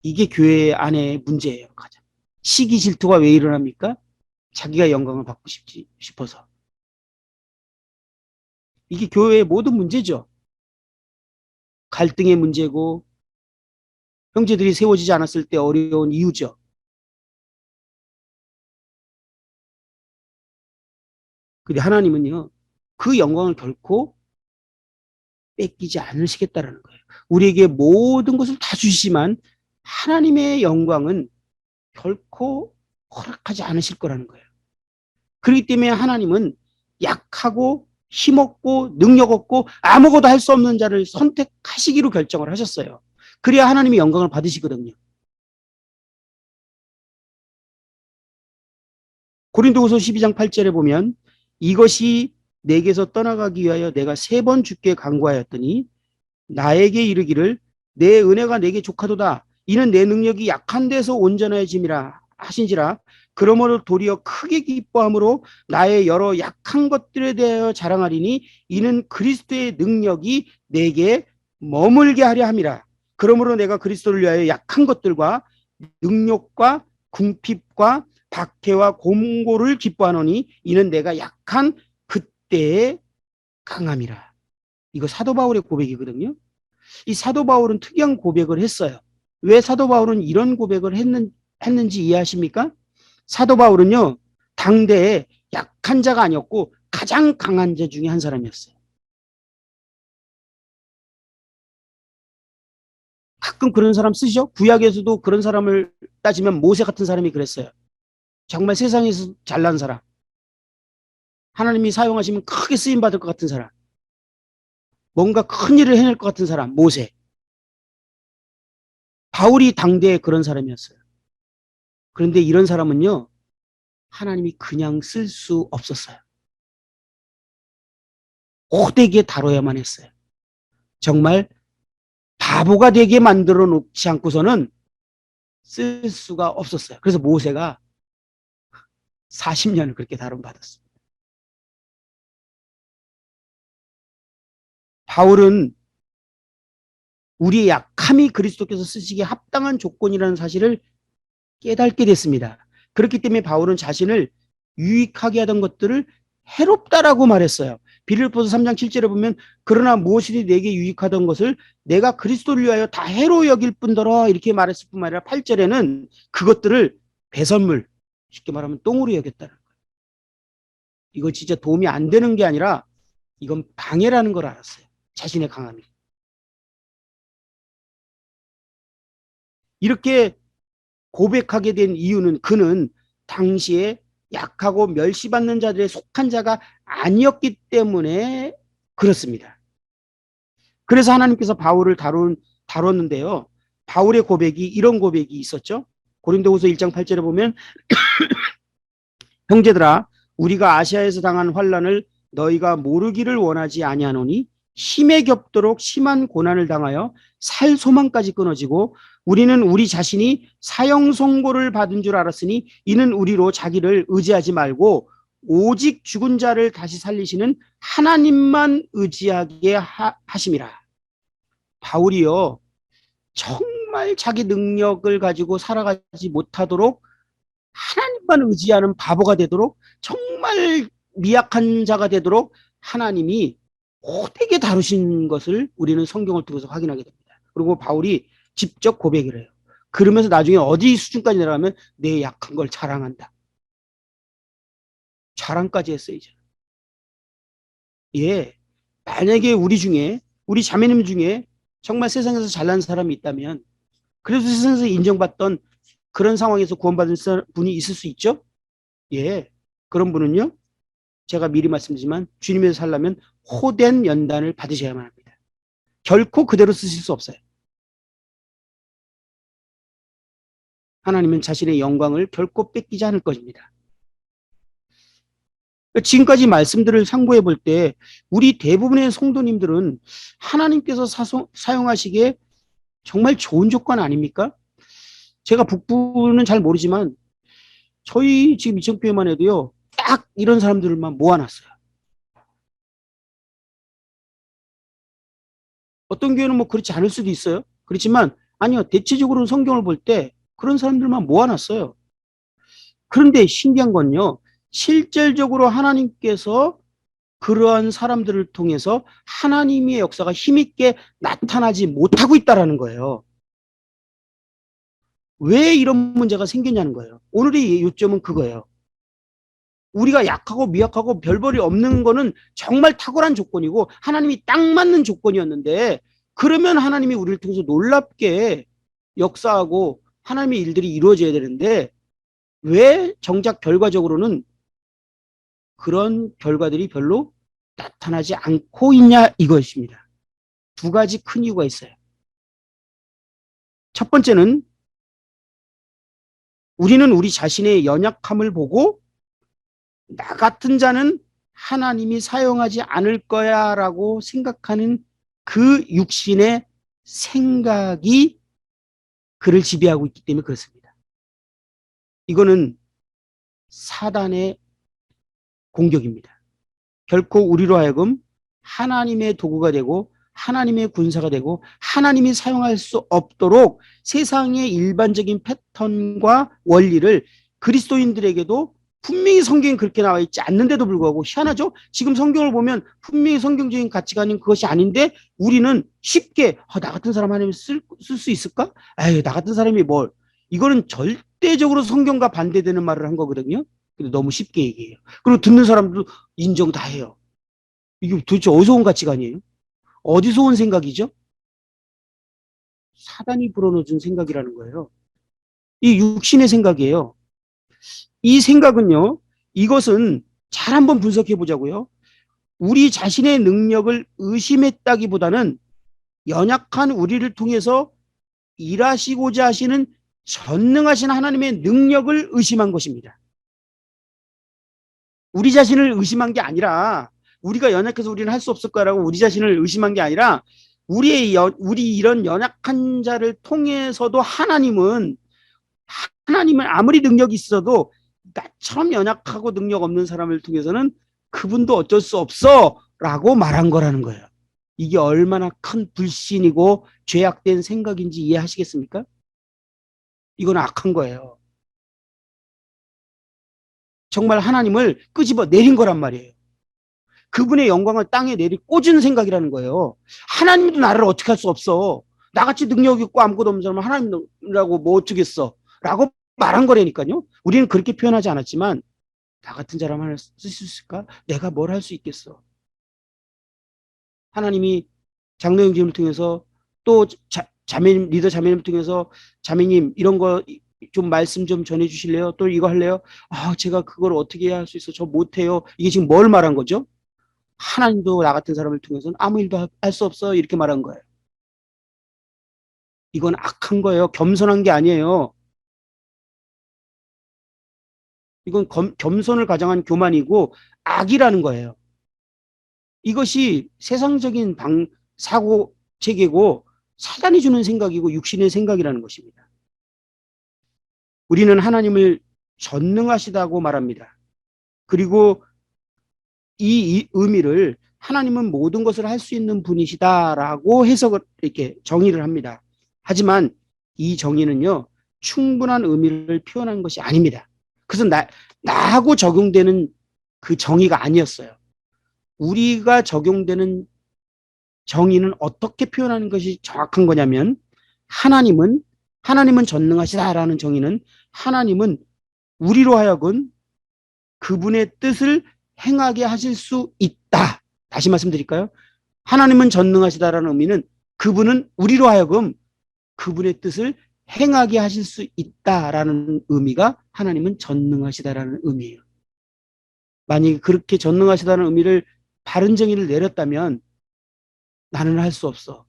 이게 교회 안의 문제예요. 가장. 시기 질투가 왜 일어납니까? 자기가 영광을 받고 싶어서. 이게 교회의 모든 문제죠. 갈등의 문제고 형제들이 세워지지 않았을 때 어려운 이유죠. 근데 하나님은요. 그 영광을 결코 뺏기지 않으시겠다라는 거예요. 우리에게 모든 것을 다 주시지만 하나님의 영광은 결코 허락하지 않으실 거라는 거예요. 그렇기 때문에 하나님은 약하고 힘없고 능력 없고 아무것도 할 수 없는 자를 선택하시기로 결정을 하셨어요. 그래야 하나님의 영광을 받으시거든요. 고린도후서 12장 8절에 보면 이것이 내게서 떠나가기 위하여 내가 3번 주께 간구하였더니 나에게 이르기를 내 은혜가 내게 족하도다. 이는 내 능력이 약한 데서 온전해짐이라 하신지라. 그러므로 도리어 크게 기뻐함으로 나의 여러 약한 것들에 대하여 자랑하리니 이는 그리스도의 능력이 내게 머물게 하려 함이라. 그러므로 내가 그리스도를 위하여 약한 것들과 능력과 궁핍과 박해와 공고를 기뻐하노니 이는 내가 약한 그때의 강함이라. 이거 사도 바울의 고백이거든요. 이 사도 바울은 특이한 고백을 했어요. 왜 사도 바울은 이런 고백을 했는지 이해하십니까? 사도 바울은요, 당대에 약한 자가 아니었고 가장 강한 자 중에 한 사람이었어요. 가끔 그런 사람 쓰시죠? 구약에서도 그런 사람을 따지면 모세 같은 사람이 그랬어요. 정말 세상에서 잘난 사람. 하나님이 사용하시면 크게 쓰임받을 것 같은 사람. 뭔가 큰 일을 해낼 것 같은 사람, 모세. 바울이 당대에 그런 사람이었어요. 그런데 이런 사람은요, 하나님이 그냥 쓸 수 없었어요. 호되게 다뤄야만 했어요. 정말 바보가 되게 만들어 놓지 않고서는 쓸 수가 없었어요. 그래서 모세가 40년을 그렇게 다름받았어요. 바울은 우리의 약함이 그리스도께서 쓰시기에 합당한 조건이라는 사실을 깨닫게 됐습니다. 그렇기 때문에 바울은 자신을 유익하게 하던 것들을 해롭다라고 말했어요. 빌립보서 3장 7절에 보면 그러나 무엇이든 내게 유익하던 것을 내가 그리스도를 위하여 다 해로 여길 뿐더러 이렇게 말했을 뿐만 아니라 8절에는 그것들을 배설물, 쉽게 말하면 똥으로 여겼다는 거예요. 이거 진짜 도움이 안 되는 게 아니라 이건 방해라는 걸 알았어요. 자신의 강함이. 이렇게 고백하게 된 이유는 그는 당시에 약하고 멸시받는 자들에 속한 자가 아니었기 때문에 그렇습니다. 그래서 하나님께서 바울을 다뤘는데요. 바울의 고백이 이런 고백이 있었죠. 고린도후서 1장 8절에 보면 형제들아 우리가 아시아에서 당한 환난을 너희가 모르기를 원하지 아니하노니 힘에 겹도록 심한 고난을 당하여 살 소망까지 끊어지고 우리는 우리 자신이 사형 선고를 받은 줄 알았으니 이는 우리로 자기를 의지하지 말고 오직 죽은 자를 다시 살리시는 하나님만 의지하게 하심이라. 바울이요 정말 자기 능력을 가지고 살아가지 못하도록 하나님만 의지하는 바보가 되도록 정말 미약한 자가 되도록 하나님이 호되게 다루신 것을 우리는 성경을 통해서 확인하게 됩니다. 그리고 바울이 직접 고백을 해요. 그러면서 나중에 어디 수준까지 내려가면 내 약한 걸 자랑한다. 자랑까지 했어요. 이제. 예, 만약에 우리 중에 우리 자매님 중에 정말 세상에서 잘난 사람이 있다면 그래서 세상에서 인정받던 그런 상황에서 구원받은 분이 있을 수 있죠? 예, 그런 분은요. 제가 미리 말씀드리지만 주님에서 살려면 호된 연단을 받으셔야만 합니다. 결코 그대로 쓰실 수 없어요. 하나님은 자신의 영광을 결코 뺏기지 않을 것입니다. 지금까지 말씀들을 상고해 볼 때 우리 대부분의 성도님들은 하나님께서 사용하시기에 정말 좋은 조건 아닙니까? 제가 북부는 잘 모르지만 저희 지금 이천교회만 해도요. 딱 이런 사람들만 모아놨어요. 어떤 교회는 뭐 그렇지 않을 수도 있어요. 그렇지만 아니요. 대체적으로 성경을 볼 때 그런 사람들만 모아놨어요. 그런데 신기한 건요. 실질적으로 하나님께서 그러한 사람들을 통해서 하나님의 역사가 힘있게 나타나지 못하고 있다는 거예요. 왜 이런 문제가 생겼냐는 거예요. 오늘의 요점은 그거예요. 우리가 약하고 미약하고 별볼이 없는 거는 정말 탁월한 조건이고 하나님이 딱 맞는 조건이었는데 그러면 하나님이 우리를 통해서 놀랍게 역사하고 하나님의 일들이 이루어져야 되는데 왜 정작 결과적으로는 그런 결과들이 별로 나타나지 않고 있냐 이것입니다. 두 가지 큰 이유가 있어요. 첫 번째는 우리는 우리 자신의 연약함을 보고 나 같은 자는 하나님이 사용하지 않을 거야 라고 생각하는 그 육신의 생각이 그를 지배하고 있기 때문에 그렇습니다. 이거는 사단의 공격입니다. 결코 우리로 하여금 하나님의 도구가 되고 하나님의 군사가 되고 하나님이 사용할 수 없도록 세상의 일반적인 패턴과 원리를 그리스도인들에게도 분명히 성경에 그렇게 나와 있지 않는데도 불구하고 희한하죠? 지금 성경을 보면 분명히 성경적인 가치관인 그것이 아닌데 우리는 쉽게 나 같은 사람 하나님 쓸 수 있을까? 에이, 나 같은 사람이 뭘. 이거는 절대적으로 성경과 반대되는 말을 한 거거든요. 근데 너무 쉽게 얘기해요. 그리고 듣는 사람도 인정 다 해요. 이게 도대체 어디서 온 가치관이에요? 어디서 온 생각이죠? 사단이 불어넣어준 생각이라는 거예요. 이 육신의 생각이에요. 이 생각은요, 이것은 잘 한번 분석해 보자고요. 우리 자신의 능력을 의심했다기보다는 연약한 우리를 통해서 일하시고자 하시는 전능하신 하나님의 능력을 의심한 것입니다. 우리 자신을 의심한 게 아니라 우리가 연약해서 우리는 할 수 없을 거라고 우리 자신을 의심한 게 아니라 우리 이런 연약한 자를 통해서도 하나님은 아무리 능력이 있어도 나처럼 연약하고 능력 없는 사람을 통해서는 그분도 어쩔 수 없어 라고 말한 거라는 거예요. 이게 얼마나 큰 불신이고 죄악된 생각인지 이해하시겠습니까? 이건 악한 거예요. 정말 하나님을 끄집어 내린 거란 말이에요. 그분의 영광을 땅에 꽂은 생각이라는 거예요. 하나님도 나를 어떻게 할 수 없어. 나같이 능력 있고 아무것도 없는 사람은 하나님이라고 뭐 어쩌겠어. 라고 말한 거라니까요. 우리는 그렇게 표현하지 않았지만 나 같은 사람 하나 쓸 수 있을까? 내가 뭘 할 수 있겠어. 하나님이 장로형제님을 통해서 또 자매님, 리더 자매님을 통해서 자매님 이런 거 좀 말씀 좀 전해 주실래요? 또 이거 할래요? 아, 제가 그걸 어떻게 해야 할 수 있어? 저 못해요. 이게 지금 뭘 말한 거죠? 하나님도 나 같은 사람을 통해서는 아무 일도 할 수 없어. 이렇게 말한 거예요. 이건 악한 거예요. 겸손한 게 아니에요. 이건 겸손을 가장한 교만이고 악이라는 거예요. 이것이 세상적인 사고 체계고 사단이 주는 생각이고 육신의 생각이라는 것입니다. 우리는 하나님을 전능하시다고 말합니다. 그리고 이 의미를 하나님은 모든 것을 할 수 있는 분이시다라고 해석을 이렇게 정의를 합니다. 하지만 이 정의는요, 충분한 의미를 표현한 것이 아닙니다. 그래서 나하고 적용되는 그 정의가 아니었어요. 우리가 적용되는 정의는 어떻게 표현하는 것이 정확한 거냐면 하나님은 전능하시다라는 정의는 하나님은 우리로 하여금 그분의 뜻을 행하게 하실 수 있다. 다시 말씀드릴까요? 하나님은 전능하시다라는 의미는 그분은 우리로 하여금 그분의 뜻을 행하게 하실 수 있다라는 의미가 하나님은 전능하시다라는 의미예요. 만약에 그렇게 전능하시다는 의미를 바른 정의를 내렸다면 나는 할 수 없어.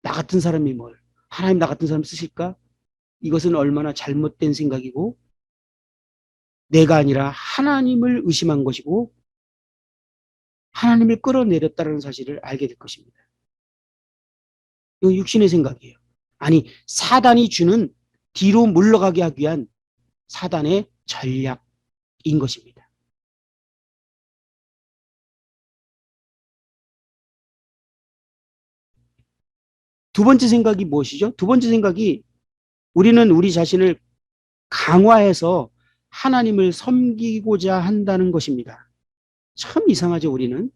나 같은 사람이 뭘. 하나님 나 같은 사람 쓰실까? 이것은 얼마나 잘못된 생각이고 내가 아니라 하나님을 의심한 것이고 하나님을 끌어내렸다는 사실을 알게 될 것입니다. 이건 육신의 생각이에요. 아니 사단이 주는 뒤로 물러가게 하기 위한 사단의 전략인 것입니다. 두 번째 생각이 무엇이죠? 두 번째 생각이 우리는 우리 자신을 강화해서 하나님을 섬기고자 한다는 것입니다. 참 이상하죠, 우리는.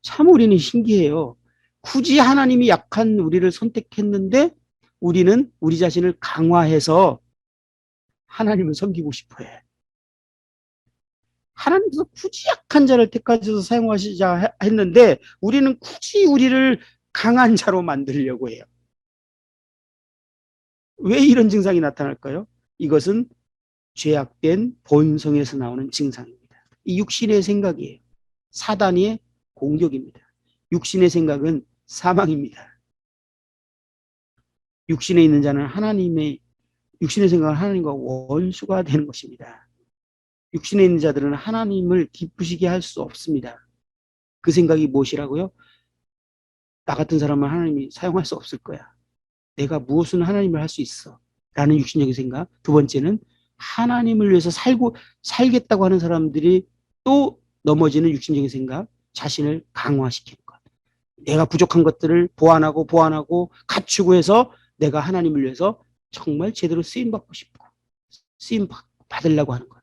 참 우리는 신기해요. 굳이 하나님이 약한 우리를 선택했는데 우리는 우리 자신을 강화해서 하나님을 섬기고 싶어 해. 하나님께서 굳이 약한 자를 택하셔서 사용하시자 했는데 우리는 굳이 우리를 강한 자로 만들려고 해요. 왜 이런 증상이 나타날까요? 이것은 죄악된 본성에서 나오는 증상입니다. 이 육신의 생각이에요. 사단의 공격입니다. 육신의 생각은 사망입니다. 육신에 있는 자는 육신의 생각은 하나님과 원수가 되는 것입니다. 육신에 있는 자들은 하나님을 기쁘시게 할 수 없습니다. 그 생각이 무엇이라고요? 나 같은 사람은 하나님이 사용할 수 없을 거야. 내가 무엇은 하나님을 할 수 있어. 라는 육신적인 생각. 두 번째는 하나님을 위해서 살겠다고 하는 사람들이 또 넘어지는 육신적인 생각. 자신을 강화시키는 것. 내가 부족한 것들을 보완하고 갖추고 해서 내가 하나님을 위해서 정말 제대로 쓰임받고 싶고 쓰임 받으려고 하는 것.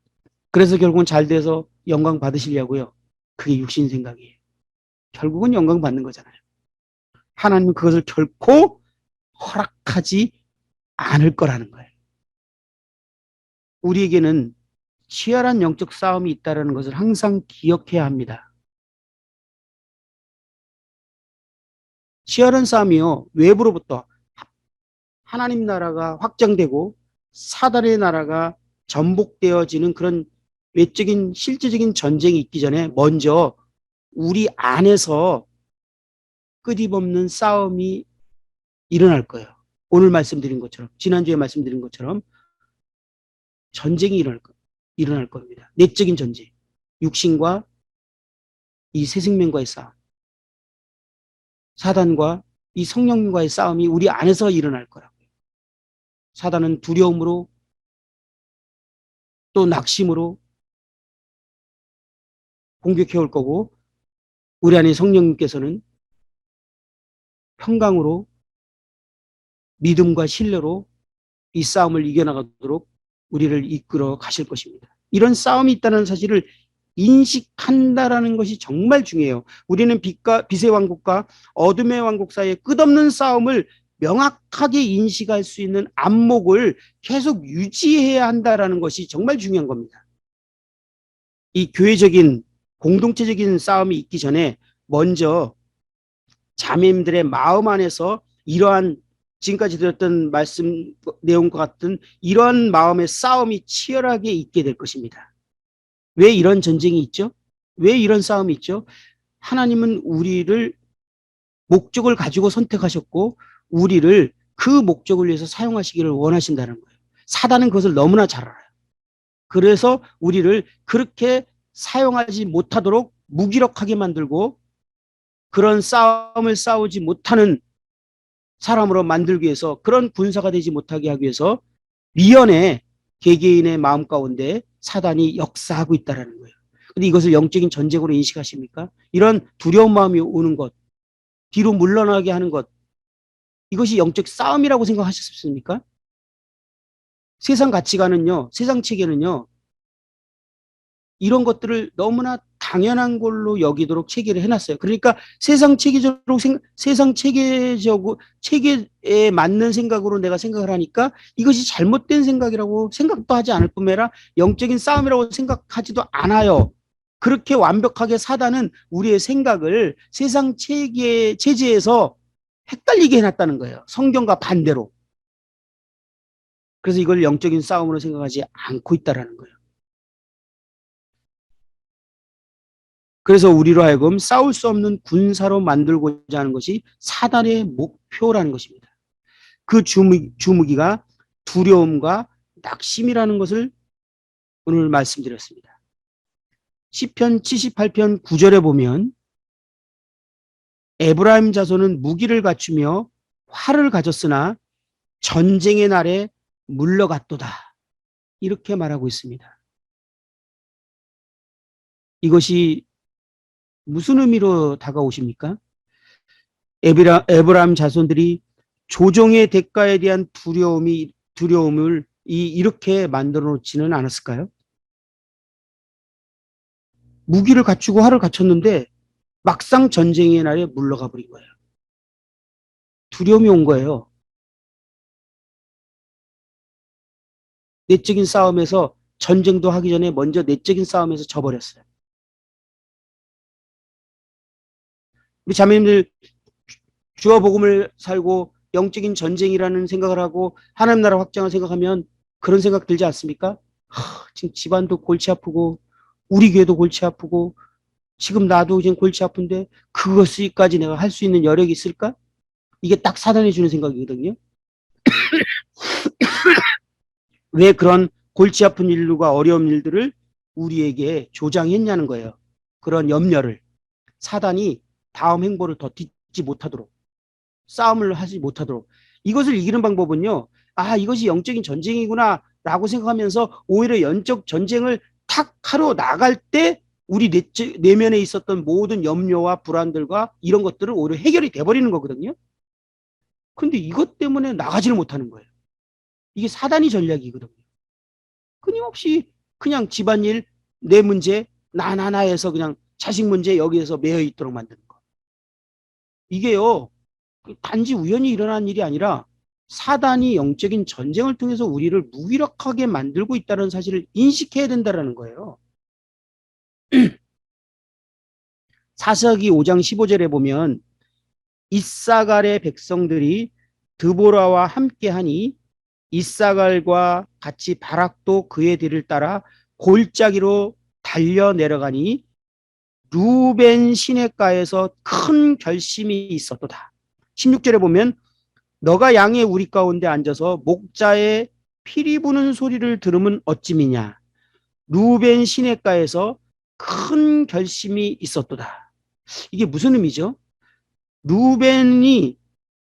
그래서 결국은 잘 돼서 영광 받으시려고요. 그게 육신 생각이에요. 결국은 영광 받는 거잖아요. 하나님은 그것을 결코 허락하지 않을 거라는 거예요. 우리에게는 치열한 영적 싸움이 있다는 것을 항상 기억해야 합니다. 치열한 싸움이요. 외부로부터 하나님 나라가 확장되고 사단의 나라가 전복되어지는 그런 외적인 실제적인 전쟁이 있기 전에 먼저 우리 안에서 끊임없는 싸움이 일어날 거예요. 오늘 말씀드린 것처럼 지난주에 말씀드린 것처럼 전쟁이 일어날 겁니다. 내적인 전쟁. 육신과 이 새 생명과의 싸움, 사단과 이 성령과의 싸움이 우리 안에서 일어날 거라고요. 사단은 두려움으로 또 낙심으로 공격해 올 거고, 우리 안에 성령님께서는 평강으로 믿음과 신뢰로 이 싸움을 이겨나가도록 우리를 이끌어 가실 것입니다. 이런 싸움이 있다는 사실을 인식한다라는 것이 정말 중요해요. 우리는 빛의 왕국과 어둠의 왕국 사이의 끝없는 싸움을 명확하게 인식할 수 있는 안목을 계속 유지해야 한다라는 것이 정말 중요한 겁니다. 이 교회적인 공동체적인 싸움이 있기 전에 먼저 자매님들의 마음 안에서 이러한 지금까지 들었던 말씀 내용과 같은 이러한 마음의 싸움이 치열하게 있게 될 것입니다. 왜 이런 전쟁이 있죠? 왜 이런 싸움이 있죠? 하나님은 우리를 목적을 가지고 선택하셨고 우리를 그 목적을 위해서 사용하시기를 원하신다는 거예요. 사단은 그것을 너무나 잘 알아요. 그래서 우리를 그렇게 사용하지 못하도록 무기력하게 만들고 그런 싸움을 싸우지 못하는 사람으로 만들기 위해서, 그런 군사가 되지 못하게 하기 위해서 미연에 개개인의 마음 가운데 사단이 역사하고 있다는 거예요. 근데 이것을 영적인 전쟁으로 인식하십니까? 이런 두려운 마음이 오는 것, 뒤로 물러나게 하는 것, 이것이 영적 싸움이라고 생각하셨습니까? 세상 가치관은요, 세상 체계는요, 이런 것들을 너무나 당연한 걸로 여기도록 체계를 해놨어요. 그러니까 세상 체계에 맞는 생각으로 내가 생각을 하니까 이것이 잘못된 생각이라고 생각도 하지 않을 뿐만 영적인 싸움이라고 생각하지도 않아요. 그렇게 완벽하게 사단은 우리의 생각을 세상 체제에서 헷갈리게 해놨다는 거예요. 성경과 반대로. 그래서 이걸 영적인 싸움으로 생각하지 않고 있다는 거예요. 그래서 우리로 하여금 싸울 수 없는 군사로 만들고자 하는 것이 사단의 목표라는 것입니다. 그 주무기가 두려움과 낙심이라는 것을 오늘 말씀드렸습니다. 시편 78편 9절에 보면 에브라임 자손은 무기를 갖추며 활을 가졌으나 전쟁의 날에 물러갔도다. 이렇게 말하고 있습니다. 이것이 무슨 의미로 다가오십니까? 에브라임 자손들이 조종의 대가에 대한 두려움을 이렇게 만들어 놓지는 않았을까요? 무기를 갖추고 활을 갖췄는데 막상 전쟁의 날에 물러가 버린 거예요. 두려움이 온 거예요. 내적인 싸움에서, 전쟁도 하기 전에 먼저 내적인 싸움에서 져버렸어요. 우리 자매님들 주어 복음을 살고 영적인 전쟁이라는 생각을 하고 하나님 나라 확장을 생각하면 그런 생각 들지 않습니까? 지금 집안도 골치 아프고 우리 교회도 골치 아프고 지금 나도 지금 골치 아픈데 그것까지 내가 할 수 있는 여력이 있을까? 이게 딱 사단이 주는 생각이거든요. 왜 그런 골치 아픈 일과 어려운 일들을 우리에게 조장했냐는 거예요. 그런 염려를. 사단이 다음 행보를 더 딛지 못하도록, 싸움을 하지 못하도록. 이것을 이기는 방법은요, 이것이 영적인 전쟁이구나 라고 생각하면서 오히려 영적 전쟁을 탁 하러 나갈 때 우리 내면에 있었던 모든 염려와 불안들과 이런 것들을 오히려 해결이 돼버리는 거거든요. 근데 이것 때문에 나가지를 못하는 거예요. 이게 사단이 전략이거든요. 끊임없이 그냥 집안일, 내 문제, 나해서 그냥 자식 문제 여기에서 매여 있도록 만드는 거. 이게요, 단지 우연히 일어난 일이 아니라 사단이 영적인 전쟁을 통해서 우리를 무기력하게 만들고 있다는 사실을 인식해야 된다는 거예요. 사사기 5장 15절에 보면 이사갈의 백성들이 드보라와 함께하니 이사갈과 같이 바락도 그의 뒤를 따라 골짜기로 달려 내려가니 루벤 시냇가에서 큰 결심이 있었도다. 16절에 보면 너가 양의 우리 가운데 앉아서 목자의 피리 부는 소리를 들으면 어찌미냐. 루벤 시냇가에서 큰 결심이 있었도다. 이게 무슨 의미죠? 루벤이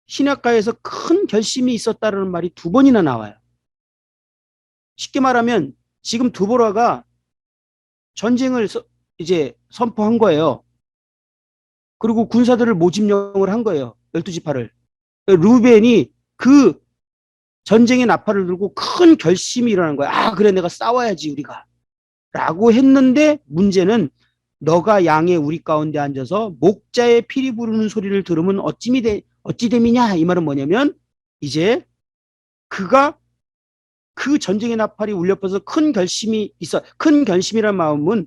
시냇가에서 큰 결심이 있었다는 말이 두 번이나 나와요. 쉽게 말하면 지금 두보라가 전쟁을 이제 선포한 거예요. 그리고 군사들을 모집령을 한 거예요. 12지파를. 루벤이 그 전쟁의 나팔을 들고 큰 결심이 일어난 거야. 아, 그래, 내가 싸워야지, 우리가. 라고 했는데 문제는 너가 양의 우리 가운데 앉아서 목자의 피리 부르는 소리를 들으면 어찌 됨이냐. 이 말은 뭐냐면 이제 그가 그 전쟁의 나팔이 울려퍼서 큰 결심이 있어. 큰 결심이란 마음은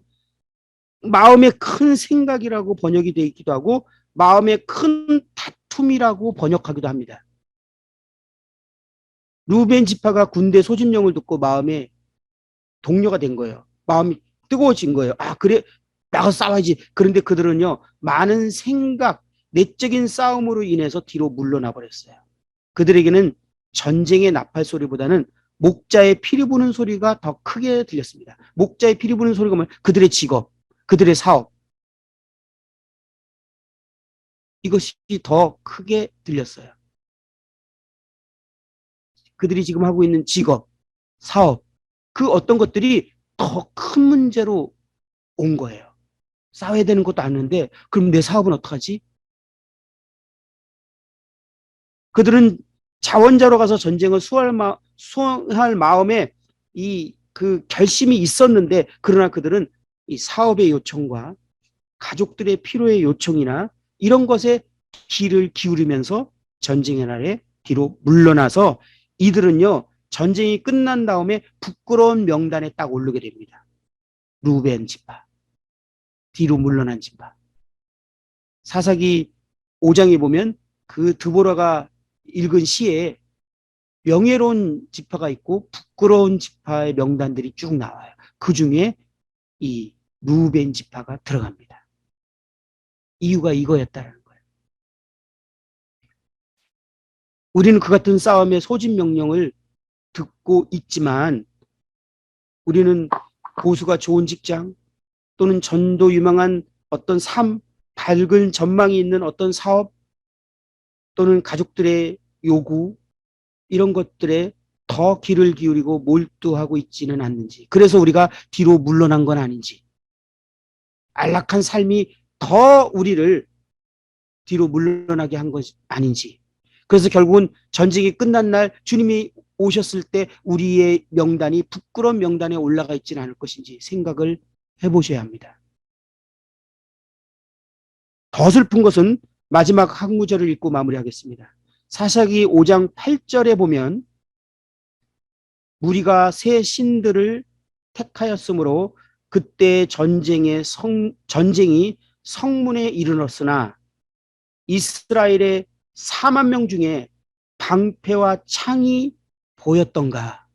마음의 큰 생각이라고 번역이 되어 있기도 하고 마음의 큰 다툼이라고 번역하기도 합니다. 루벤 지파가 군대 소집령을 듣고 마음에 동료가 된 거예요. 마음이 뜨거워진 거예요. 아, 그래, 나가서 싸워야지. 그런데 그들은요, 많은 생각, 내적인 싸움으로 인해서 뒤로 물러나 버렸어요. 그들에게는 전쟁의 나팔 소리보다는 목자의 피리 부는 소리가 더 크게 들렸습니다. 목자의 피리 부는 소리가 뭐 그들의 직업, 그들의 사업, 이것이 더 크게 들렸어요. 그들이 지금 하고 있는 직업, 사업, 그 어떤 것들이 더 큰 문제로 온 거예요. 싸워야 되는 것도 아는데 그럼 내 사업은 어떡하지? 그들은 자원자로 가서 전쟁을 수행할 마음에 그 결심이 있었는데 그러나 그들은 이 사업의 요청과 가족들의 필요의 요청이나 이런 것에 귀를 기울이면서 전쟁의 날에 뒤로 물러나서 이들은요 전쟁이 끝난 다음에 부끄러운 명단에 딱 오르게 됩니다. 루벤 지파, 뒤로 물러난 지파. 사사기 5장에 보면 그 드보라가 읽은 시에 명예로운 지파가 있고 부끄러운 지파의 명단들이 쭉 나와요. 그 중에 이 루벤 지파가 들어갑니다. 이유가 이거였다는 거예요. 우리는 그 같은 싸움의 소집 명령을 듣고 있지만 우리는 보수가 좋은 직장 또는 전도 유망한 어떤 밝은 전망이 있는 어떤 사업 또는 가족들의 요구 이런 것들에 더 귀를 기울이고 몰두하고 있지는 않는지, 그래서 우리가 뒤로 물러난 건 아닌지, 안락한 삶이 더 우리를 뒤로 물러나게 한 것이 아닌지, 그래서 결국은 전쟁이 끝난 날 주님이 오셨을 때 우리의 명단이 부끄러운 명단에 올라가 있지는 않을 것인지 생각을 해보셔야 합니다. 더 슬픈 것은 마지막 한 구절을 읽고 마무리하겠습니다. 사사기 5장 8절에 보면 우리가 새 신들을 택하였으므로 그때 전쟁이 성문에 이르렀으나 이스라엘의 4만 명 중에 방패와 창이 보였던가.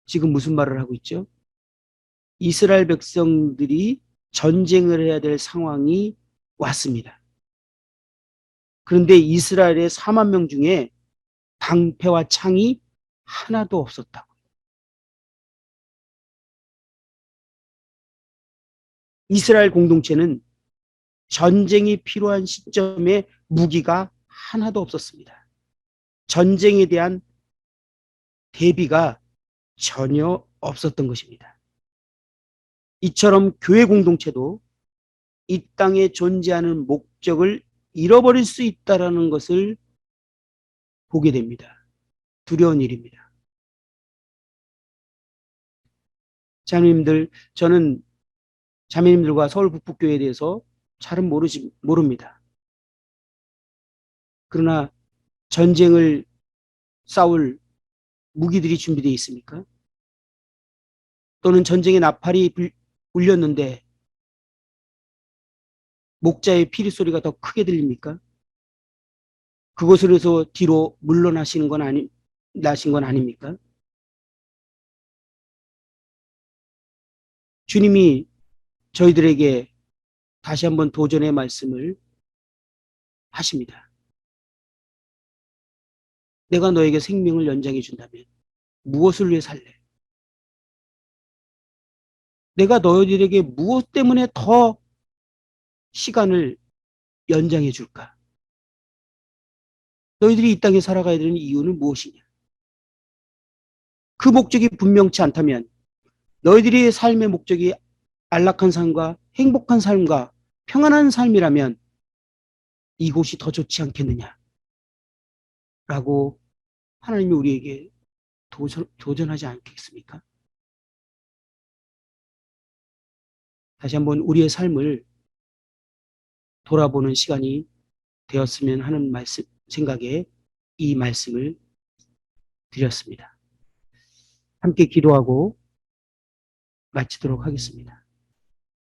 지금 무슨 말을 하고 있죠? 이스라엘 백성들이 전쟁을 해야 될 상황이 왔습니다. 그런데 이스라엘의 4만 명 중에 방패와 창이 하나도 없었다고. 이스라엘 공동체는 전쟁이 필요한 시점에 무기가 하나도 없었습니다. 전쟁에 대한 대비가 전혀 없었던 것입니다. 이처럼 교회 공동체도 이 땅에 존재하는 목적을 잃어버릴 수 있다는 것을 보게 됩니다. 두려운 일입니다. 자매님들, 저는 자매님들과 서울 북북교회에 대해서 잘은 모릅니다. 그러나 전쟁을 싸울 무기들이 준비되어 있습니까? 또는 전쟁의 나팔이 울렸는데 목자의 피리 소리가 더 크게 들립니까? 그것을 해서 뒤로 물러나신 건 아닙니까? 주님이 저희들에게 다시 한번 도전의 말씀을 하십니다. 내가 너에게 생명을 연장해 준다면 무엇을 위해 살래? 내가 너희들에게 무엇 때문에 더 시간을 연장해 줄까? 너희들이 이 땅에 살아가야 되는 이유는 무엇이냐? 그 목적이 분명치 않다면 너희들의 삶의 목적이 안락한 삶과 행복한 삶과 평안한 삶이라면 이곳이 더 좋지 않겠느냐라고 하나님이 우리에게 도전하지 않겠습니까? 다시 한번 우리의 삶을 돌아보는 시간이 되었으면 하는 생각에 이 말씀을 드렸습니다. 함께 기도하고 마치도록 하겠습니다.